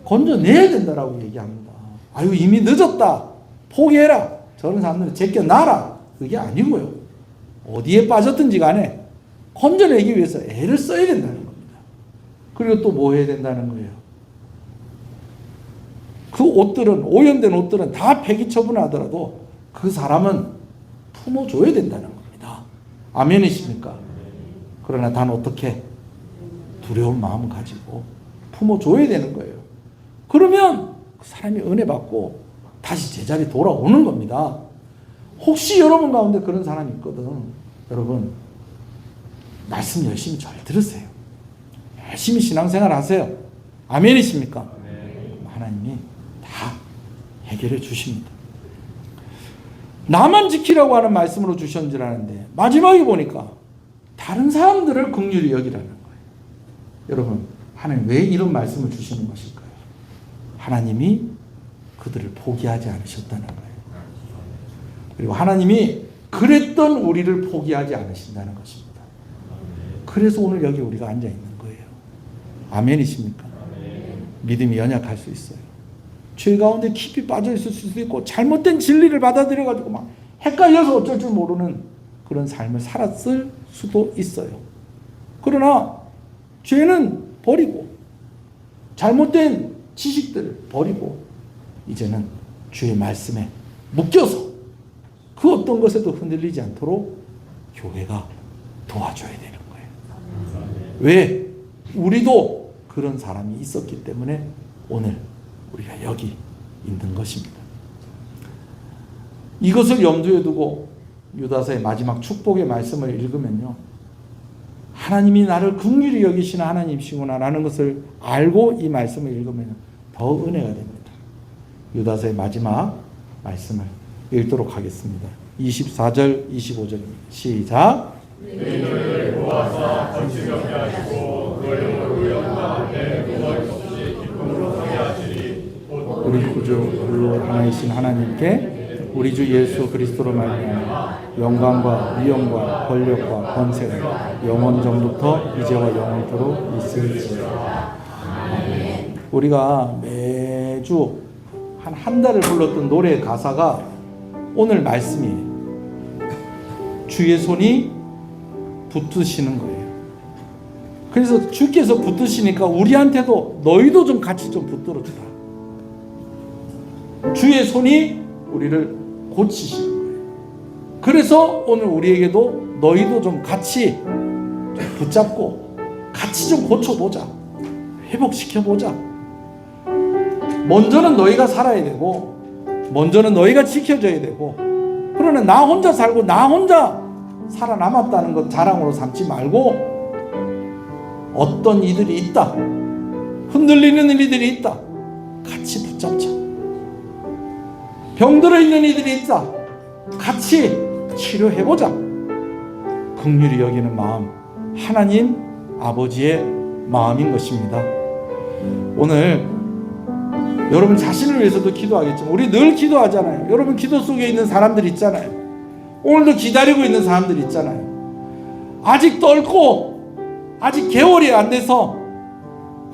건져내야 된다라고 얘기합니다. 아유 이미 늦었다. 포기해라. 저런 사람들은 제껴놔라. 그게 아니고요. 어디에 빠졌든지 간에 건져내기 위해서 애를 써야 된다는 겁니다. 그리고 또 뭐 해야 된다는 거예요? 그 옷들은 오염된 옷들은 다 폐기 처분하더라도 그 사람은 품어줘야 된다는 겁니다. 아멘이십니까? 그러나 단 어떻게? 두려운 마음을 가지고 품어줘야 되는 거예요. 그러면 그 사람이 은혜 받고 다시 제자리 돌아오는 겁니다. 혹시 여러분 가운데 그런 사람이 있거든. 여러분 말씀 열심히 잘 들으세요. 열심히 신앙생활 하세요. 아멘이십니까? 하나님이 다 해결해 주십니다. 나만 지키라고 하는 말씀으로 주신 줄 아는데 마지막에 보니까 다른 사람들을 긍휼히 여기라는 거예요. 여러분 하나님 왜 이런 말씀을 주시는 것일까요? 하나님이 그들을 포기하지 않으셨다는 거예요. 그리고 하나님이 그랬던 우리를 포기하지 않으신다는 것입니다. 그래서 오늘 여기 우리가 앉아 있는 거예요. 아멘이십니까? 믿음이 연약할 수 있어요. 죄 가운데 깊이 빠져 있을 수도 있고 잘못된 진리를 받아들여 가지고 막 헷갈려서 어쩔 줄 모르는 그런 삶을 살았을 수도 있어요. 그러나 죄는 버리고 잘못된 지식들을 버리고 이제는 주의 말씀에 묶여서 그 어떤 것에도 흔들리지 않도록 교회가 도와줘야 되는 거예요. 왜? 우리도 그런 사람이 있었기 때문에 오늘 우리가 여기 있는 것입니다. 이것을 염두에 두고 유다서의 마지막 축복의 말씀을 읽으면요, 하나님이 나를 긍휼히 여기시는 하나님이시구나 라는 것을 알고 이 말씀을 읽으면 더 은혜가 됩니다. 유다서의 마지막 말씀을 읽도록 하겠습니다. 24절 25절입니다. 시작. 너희를 모아서 거치게 하시고 너희를 영광 앞에 누워있 없이 기쁨으로 서게 하시리. 우리 구주 홀로 하나이신 하나님께 우리 주 예수 그리스도로 말미암아 영광과 위엄과 권력과 권세가 영원 전부터 이제와 영원토록 있을지어다. 우리가 매주 한 달을 불렀던 노래 가사가 오늘 말씀이에요. 주의 손이 붙드시는 거예요. 그래서 주께서 붙드시니까 우리한테도 너희도 좀 같이 좀 붙들어 주라. 주의 손이 우리를 고치시는 거예요. 그래서 오늘 우리에게도 너희도 좀 같이 좀 붙잡고 같이 좀 고쳐보자. 회복시켜보자. 먼저는 너희가 살아야 되고 먼저는 너희가 지켜져야 되고, 그러나 나 혼자 살고 나 혼자 살아남았다는 것 자랑으로 삼지 말고 어떤 이들이 있다, 흔들리는 이들이 있다, 같이 붙잡자. 병들어 있는 이들이 있다, 같이 치료해보자. 긍휼히 여기는 마음, 하나님 아버지의 마음인 것입니다. 오늘 여러분 자신을 위해서도 기도하겠지만 우리 늘 기도하잖아요. 여러분 기도 속에 있는 사람들 있잖아요. 오늘도 기다리고 있는 사람들 있잖아요. 아직 떨고 아직 개월이 안 돼서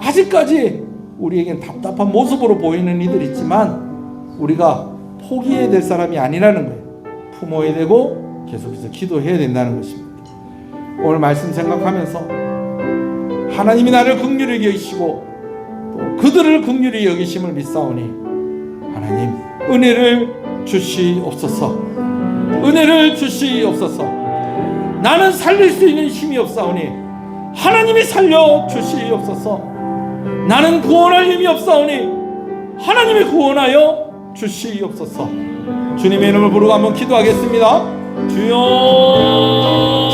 아직까지 우리에겐 답답한 모습으로 보이는 이들 있지만 우리가 포기해야 될 사람이 아니라는 거예요. 품어야 되고 계속해서 기도해야 된다는 것입니다. 오늘 말씀 생각하면서 하나님이 나를 긍휼히 여기시고 또 그들을 긍휼히 여기심을 믿사오니 하나님 은혜를 주시옵소서. 은혜를 주시옵소서. 나는 살릴 수 있는 힘이 없사오니 하나님이 살려 주시옵소서. 나는 구원할 힘이 없사오니 하나님이 구원하여 주시옵소서. 주님의 이름을 부르고 한번 기도하겠습니다. 주여,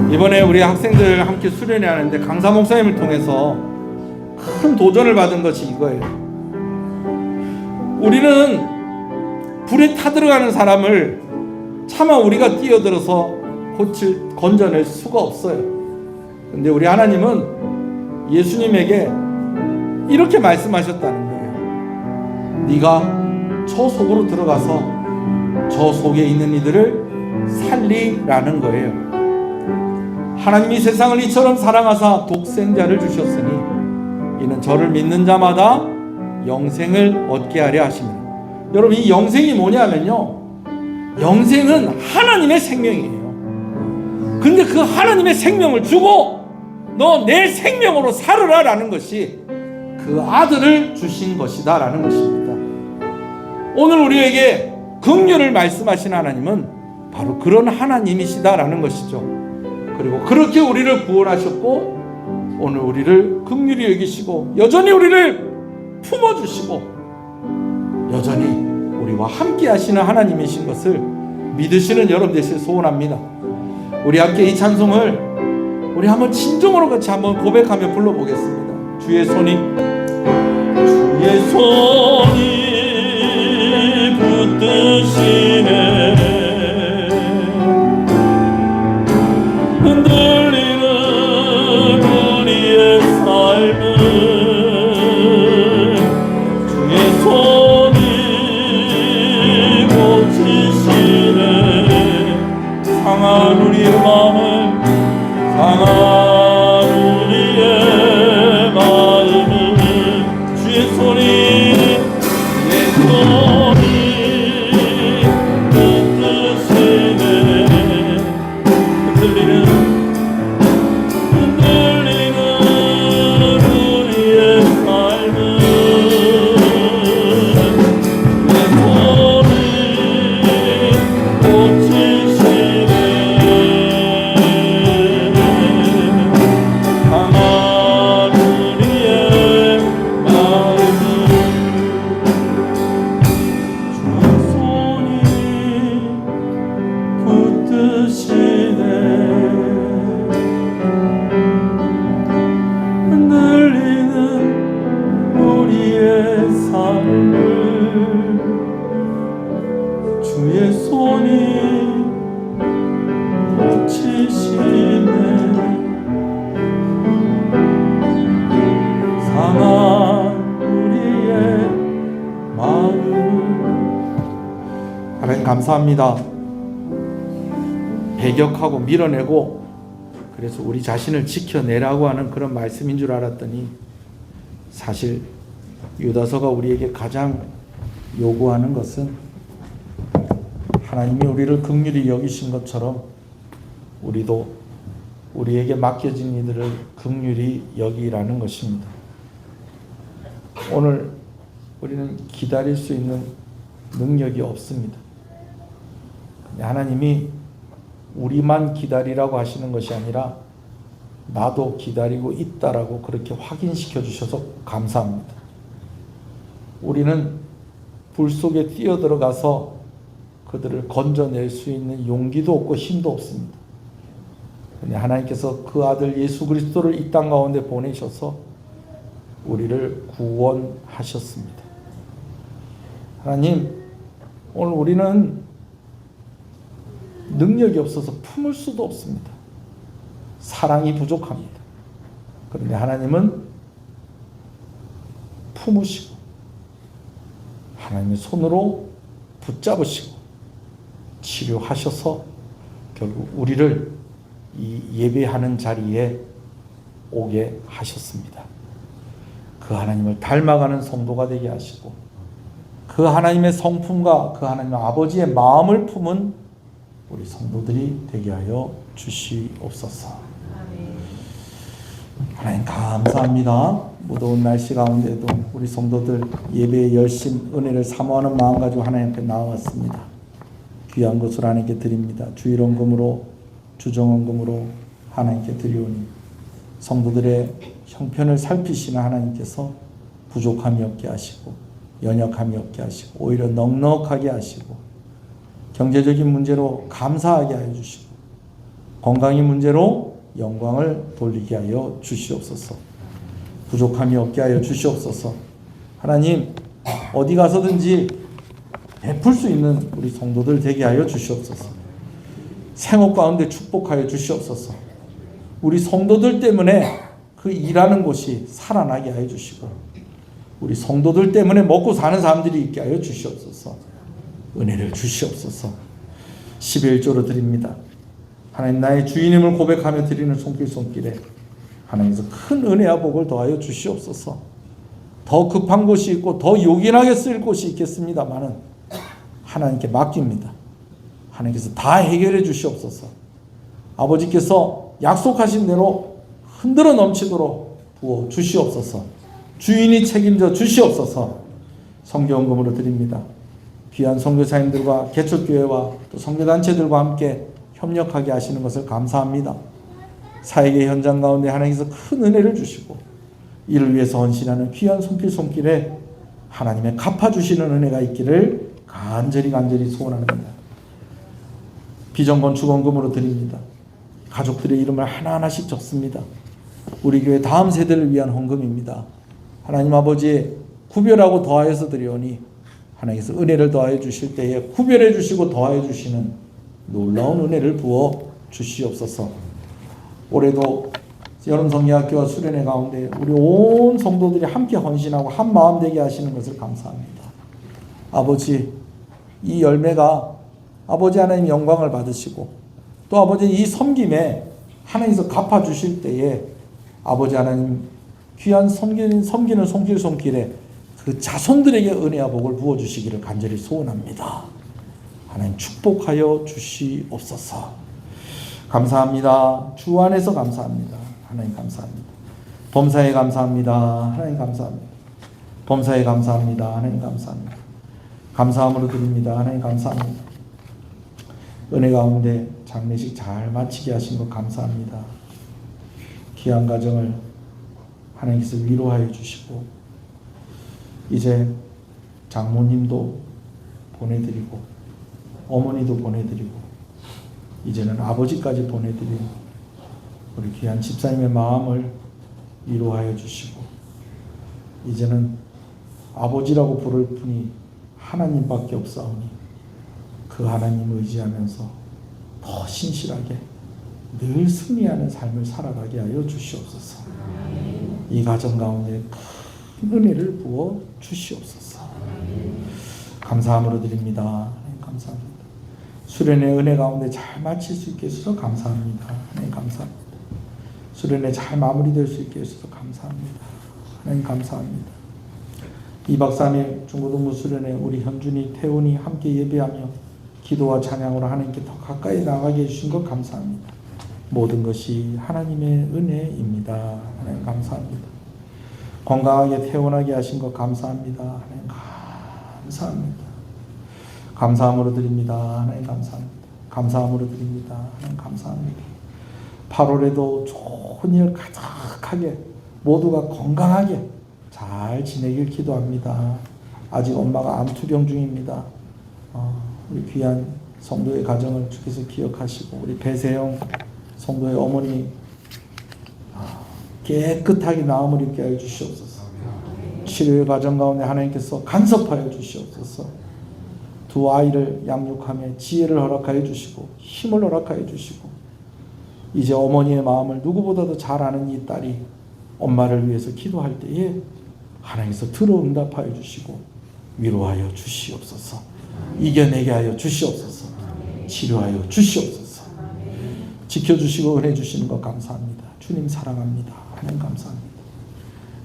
이번에 우리 학생들 함께 수련회 하는데 강사 목사님을 통해서 큰 도전을 받은 것이 이거예요. 우리는 불에 타들어가는 사람을 차마 우리가 뛰어들어서 건져낼 수가 없어요. 근데 우리 하나님은 예수님에게 이렇게 말씀하셨다는 거예요. 네가 저 속으로 들어가서 저 속에 있는 이들을 살리라는 거예요. 하나님이 세상을 이처럼 사랑하사 독생자를 주셨으니 이는 저를 믿는 자마다 영생을 얻게 하려 하십니다. 여러분, 이 영생이 뭐냐면요, 영생은 하나님의 생명이에요. 근데 그 하나님의 생명을 주고 너 내 생명으로 살으라 라는 것이 그 아들을 주신 것이다 라는 것입니다. 오늘 우리에게 긍휼을 말씀하신 하나님은 바로 그런 하나님이시다 라는 것이죠. 그리고 그렇게 우리를 구원하셨고 오늘 우리를 긍휼히 여기시고 여전히 우리를 품어주시고 여전히 우리와 함께 하시는 하나님이신 것을 믿으시는 여러분 되시길 소원합니다. 우리 함께 이 찬송을 우리 한번 진정으로 같이 한번 고백하며 불러보겠습니다. 주의 손이 붙드시네 흔들리는 우리의 삶을 주의 손이 고치시네 상한 우리의 마음을 상한 우리의 마음을 주의 손이 주의 손이 고치시네 상한 우리의 마음을. 하나님 감사합니다. 배격하고 밀어내고 그래서 우리 자신을 지켜내라고 하는 그런 말씀인 줄 알았더니 사실 유다서가 우리에게 가장 요구하는 것은 하나님이 우리를 긍휼히 여기신 것처럼 우리도 우리에게 맡겨진 이들을 긍휼히 여기라는 것입니다. 오늘 우리는 기다릴 수 있는 능력이 없습니다. 하나님이 우리만 기다리라고 하시는 것이 아니라 나도 기다리고 있다라고 그렇게 확인시켜 주셔서 감사합니다. 우리는 불 속에 뛰어들어가서 그들을 건져낼 수 있는 용기도 없고 힘도 없습니다. 근데 하나님께서 그 아들 예수 그리스도를 이 땅 가운데 보내셔서 우리를 구원하셨습니다. 하나님, 오늘 우리는 능력이 없어서 품을 수도 없습니다. 사랑이 부족합니다. 그런데 하나님은 품으시고 하나님의 손으로 붙잡으시고 치료하셔서 결국 우리를 이 예배하는 자리에 오게 하셨습니다. 그 하나님을 닮아가는 성도가 되게 하시고 그 하나님의 성품과 그 하나님의 아버지의 마음을 품은 우리 성도들이 되게 하여 주시옵소서. 하나님 감사합니다. 무더운 날씨 가운데도 우리 성도들 예배의 열심, 은혜를 사모하는 마음 가지고 하나님 앞에 나왔습니다. 귀한 것을 하나님께 드립니다. 주일원금으로 주정원금으로 하나님께 드리오니 성도들의 형편을 살피시는 하나님께서 부족함이 없게 하시고 연약함이 없게 하시고 오히려 넉넉하게 하시고 경제적인 문제로 감사하게 하여 주시고 건강의 문제로 영광을 돌리게 하여 주시옵소서. 부족함이 없게 하여 주시옵소서. 하나님, 어디 가서든지 베풀 수 있는 우리 성도들 되게 하여 주시옵소서. 생업 가운데 축복하여 주시옵소서. 우리 성도들 때문에 그 일하는 곳이 살아나게 하여 주시고 우리 성도들 때문에 먹고 사는 사람들이 있게 하여 주시옵소서. 은혜를 주시옵소서. 11조로 드립니다. 하나님 나의 주인임을 고백하며 드리는 손길에 하나님께서 큰 은혜와 복을 더하여 주시옵소서. 더 급한 곳이 있고 더 요긴하게 쓰일 곳이 있겠습니다마는 하나님께 맡깁니다. 하나님께서 다 해결해 주시옵소서. 아버지께서 약속하신 대로 흔들어 넘치도록 부어 주시옵소서. 주인이 책임져 주시옵소서. 성경금으로 드립니다. 귀한 선교사님들과 개척교회와 또 선교단체들과 함께 협력하게 하시는 것을 감사합니다. 사역의 현장 가운데 하나님께서 큰 은혜를 주시고 이를 위해서 헌신하는 귀한 손길에 하나님의 갚아주시는 은혜가 있기를 간절히 소원합니다. 비전건축원금으로 드립니다. 가족들의 이름을 하나하나씩 적습니다. 우리 교회 다음 세대를 위한 헌금입니다. 하나님 아버지 구별하고 더하여서 드리오니 하나님께서 은혜를 더하여 주실 때에 구별해 주시고 더하여 주시는 놀라운 은혜를 부어 주시옵소서. 올해도 여름성리학교와 수련회 가운데 우리 온 성도들이 함께 헌신하고 한 마음 되게 하시는 것을 감사합니다. 아버지 이 열매가 아버지 하나님 영광을 받으시고 또 아버지 이 섬김에 하나님께서 갚아주실 때에 아버지 하나님 귀한 섬기는 손길에 그 자손들에게 은혜와 복을 부어주시기를 간절히 소원합니다. 하나님 축복하여 주시옵소서. 감사합니다. 주 안에서 감사합니다. 하나님 감사합니다. 범사에 감사합니다. 하나님 감사합니다. 범사에 감사합니다. 하나님 감사합니다. 감사함으로 드립니다. 하나님 감사합니다. 은혜 가운데 장례식 잘 마치게 하신 것 감사합니다. 귀한 가정을 하나님께서 위로하여 주시고 이제 장모님도 보내드리고 어머니도 보내드리고 이제는 아버지까지 보내드린 우리 귀한 집사님의 마음을 위로하여 주시고 이제는 아버지라고 부를 분이 하나님밖에 없사오니 그 하나님을 의지하면서 더 신실하게 늘 승리하는 삶을 살아가게 하여 주시옵소서. 이 가정 가운데 큰 은혜를 부어 주시옵소서. 감사함으로 드립니다. 감사합니다. 수련의 은혜 가운데 잘 마칠 수 있게 해주셔서 감사합니다. 하나님 감사합니다. 수련회 잘 마무리될 수 있게 해주셔서 감사합니다. 하나님 감사합니다. 2박 3일 중고등부 수련회 우리 현준이, 태훈이 함께 예배하며 기도와 찬양으로 하나님께 더 가까이 나가게 해주신 것 감사합니다. 모든 것이 하나님의 은혜입니다. 하나님 감사합니다. 건강하게 태어나게 하신 것 감사합니다. 하나님 감사합니다. 감사함으로 드립니다. 하나님 감사합니다. 감사함으로 드립니다. 하나님 감사합니다. 8월에도 좋은 일 가득하게 모두가 건강하게 잘 지내길 기도합니다. 아직 엄마가 암투병 중입니다. 우리 귀한 성도의 가정을 주께서 기억하시고 우리 배세영 성도의 어머니 깨끗하게 나음을 입게 하여 주시옵소서. 치료의 과정 가운데 하나님께서 간섭하여 주시옵소서. 두 아이를 양육하며 지혜를 허락하여 주시고 힘을 허락하여 주시고 이제 어머니의 마음을 누구보다도 잘 아는 이 딸이 엄마를 위해서 기도할 때에 하나님께서 들어 응답하여 주시고 위로하여 주시옵소서. 이겨내게 하여 주시옵소서. 치료하여 주시옵소서. 지켜주시고 은혜 주시는 것 감사합니다. 주님 사랑합니다. 하나님 감사합니다.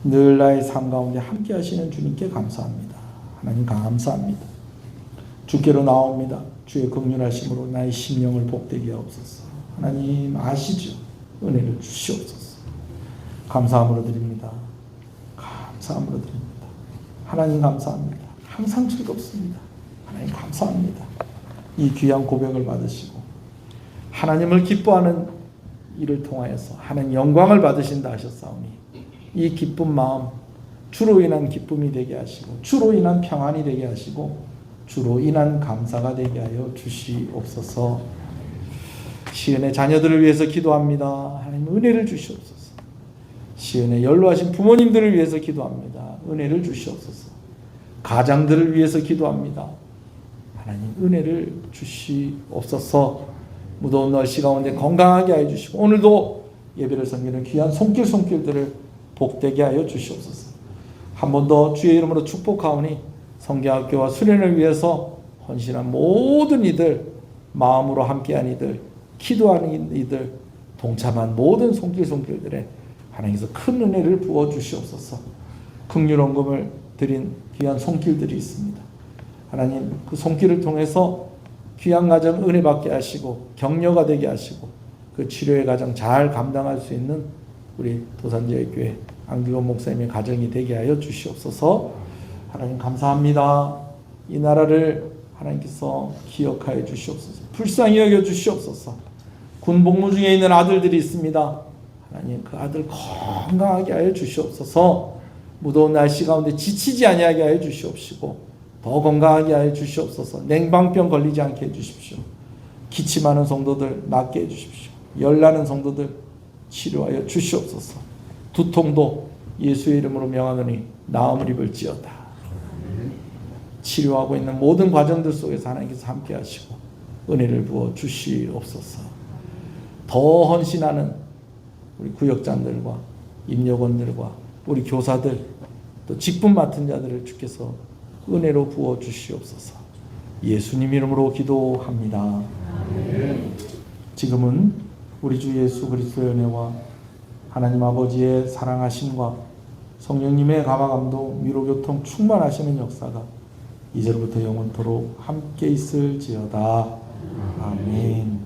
늘 나의 삶 가운데 함께 하시는 주님께 감사합니다. 하나님 감사합니다. 주께로 나옵니다. 주의 긍휼하심으로 나의 심령을 복되게 하옵소서. 하나님 아시죠? 은혜를 주시옵소서. 감사함으로 드립니다. 감사함으로 드립니다. 하나님 감사합니다. 항상 즐겁습니다. 하나님 감사합니다. 이 귀한 고백을 받으시고 하나님을 기뻐하는 일을 통하여서 하나님 영광을 받으신다 하셨사오니 이 기쁜 마음 주로 인한 기쁨이 되게 하시고 주로 인한 평안이 되게 하시고 주로 인한 감사가 되게 하여 주시옵소서. 시은의 자녀들을 위해서 기도합니다. 하나님 은혜를 주시옵소서. 시은의 연로하신 부모님들을 위해서 기도합니다. 은혜를 주시옵소서. 가장들을 위해서 기도합니다. 하나님 은혜를 주시옵소서. 무더운 날씨 가운데 건강하게 하여 주시고 오늘도 예배를 섬기는 귀한 손길들을 복되게 하여 주시옵소서. 한 번 더 주의 이름으로 축복하오니 성경학교와 수련을 위해서 헌신한 모든 이들, 마음으로 함께한 이들, 기도하는 이들, 동참한 모든 손길들에 하나님께서 큰 은혜를 부어 주시옵소서. 긍휼원금을 드린 귀한 손길들이 있습니다. 하나님 그 손길을 통해서 귀한 가정 은혜 받게 하시고 격려가 되게 하시고 그 치료의 가정 잘 감당할 수 있는 우리 도산제일교회 안규원 목사님의 가정이 되게 하여 주시옵소서. 하나님 감사합니다. 이 나라를 하나님께서 기억하여 주시옵소서. 불쌍히 여겨 주시옵소서. 군 복무 중에 있는 아들들이 있습니다. 하나님 그 아들 건강하게 하여 주시옵소서. 무더운 날씨 가운데 지치지 아니하게 하여 주시옵시고 더 건강하게 하여 주시옵소서. 냉방병 걸리지 않게 해 주십시오. 기침하는 성도들 낫게 해 주십시오. 열나는 성도들 치료하여 주시옵소서. 두통도 예수의 이름으로 명하노니 나음을 입을지어다. 치료하고 있는 모든 과정들 속에서 하나님께서 함께 하시고 은혜를 부어 주시옵소서. 더 헌신하는 우리 구역장들과 임역원들과 우리 교사들 또 직분 맡은 자들을 주께서 은혜로 부어 주시옵소서. 예수님 이름으로 기도합니다. 지금은 우리 주 예수 그리스도의 은혜와 하나님 아버지의 사랑하심과 성령님의 감화감동 위로교통 충만하시는 역사가 이제로부터 영원토록 함께 있을지어다. 아멘.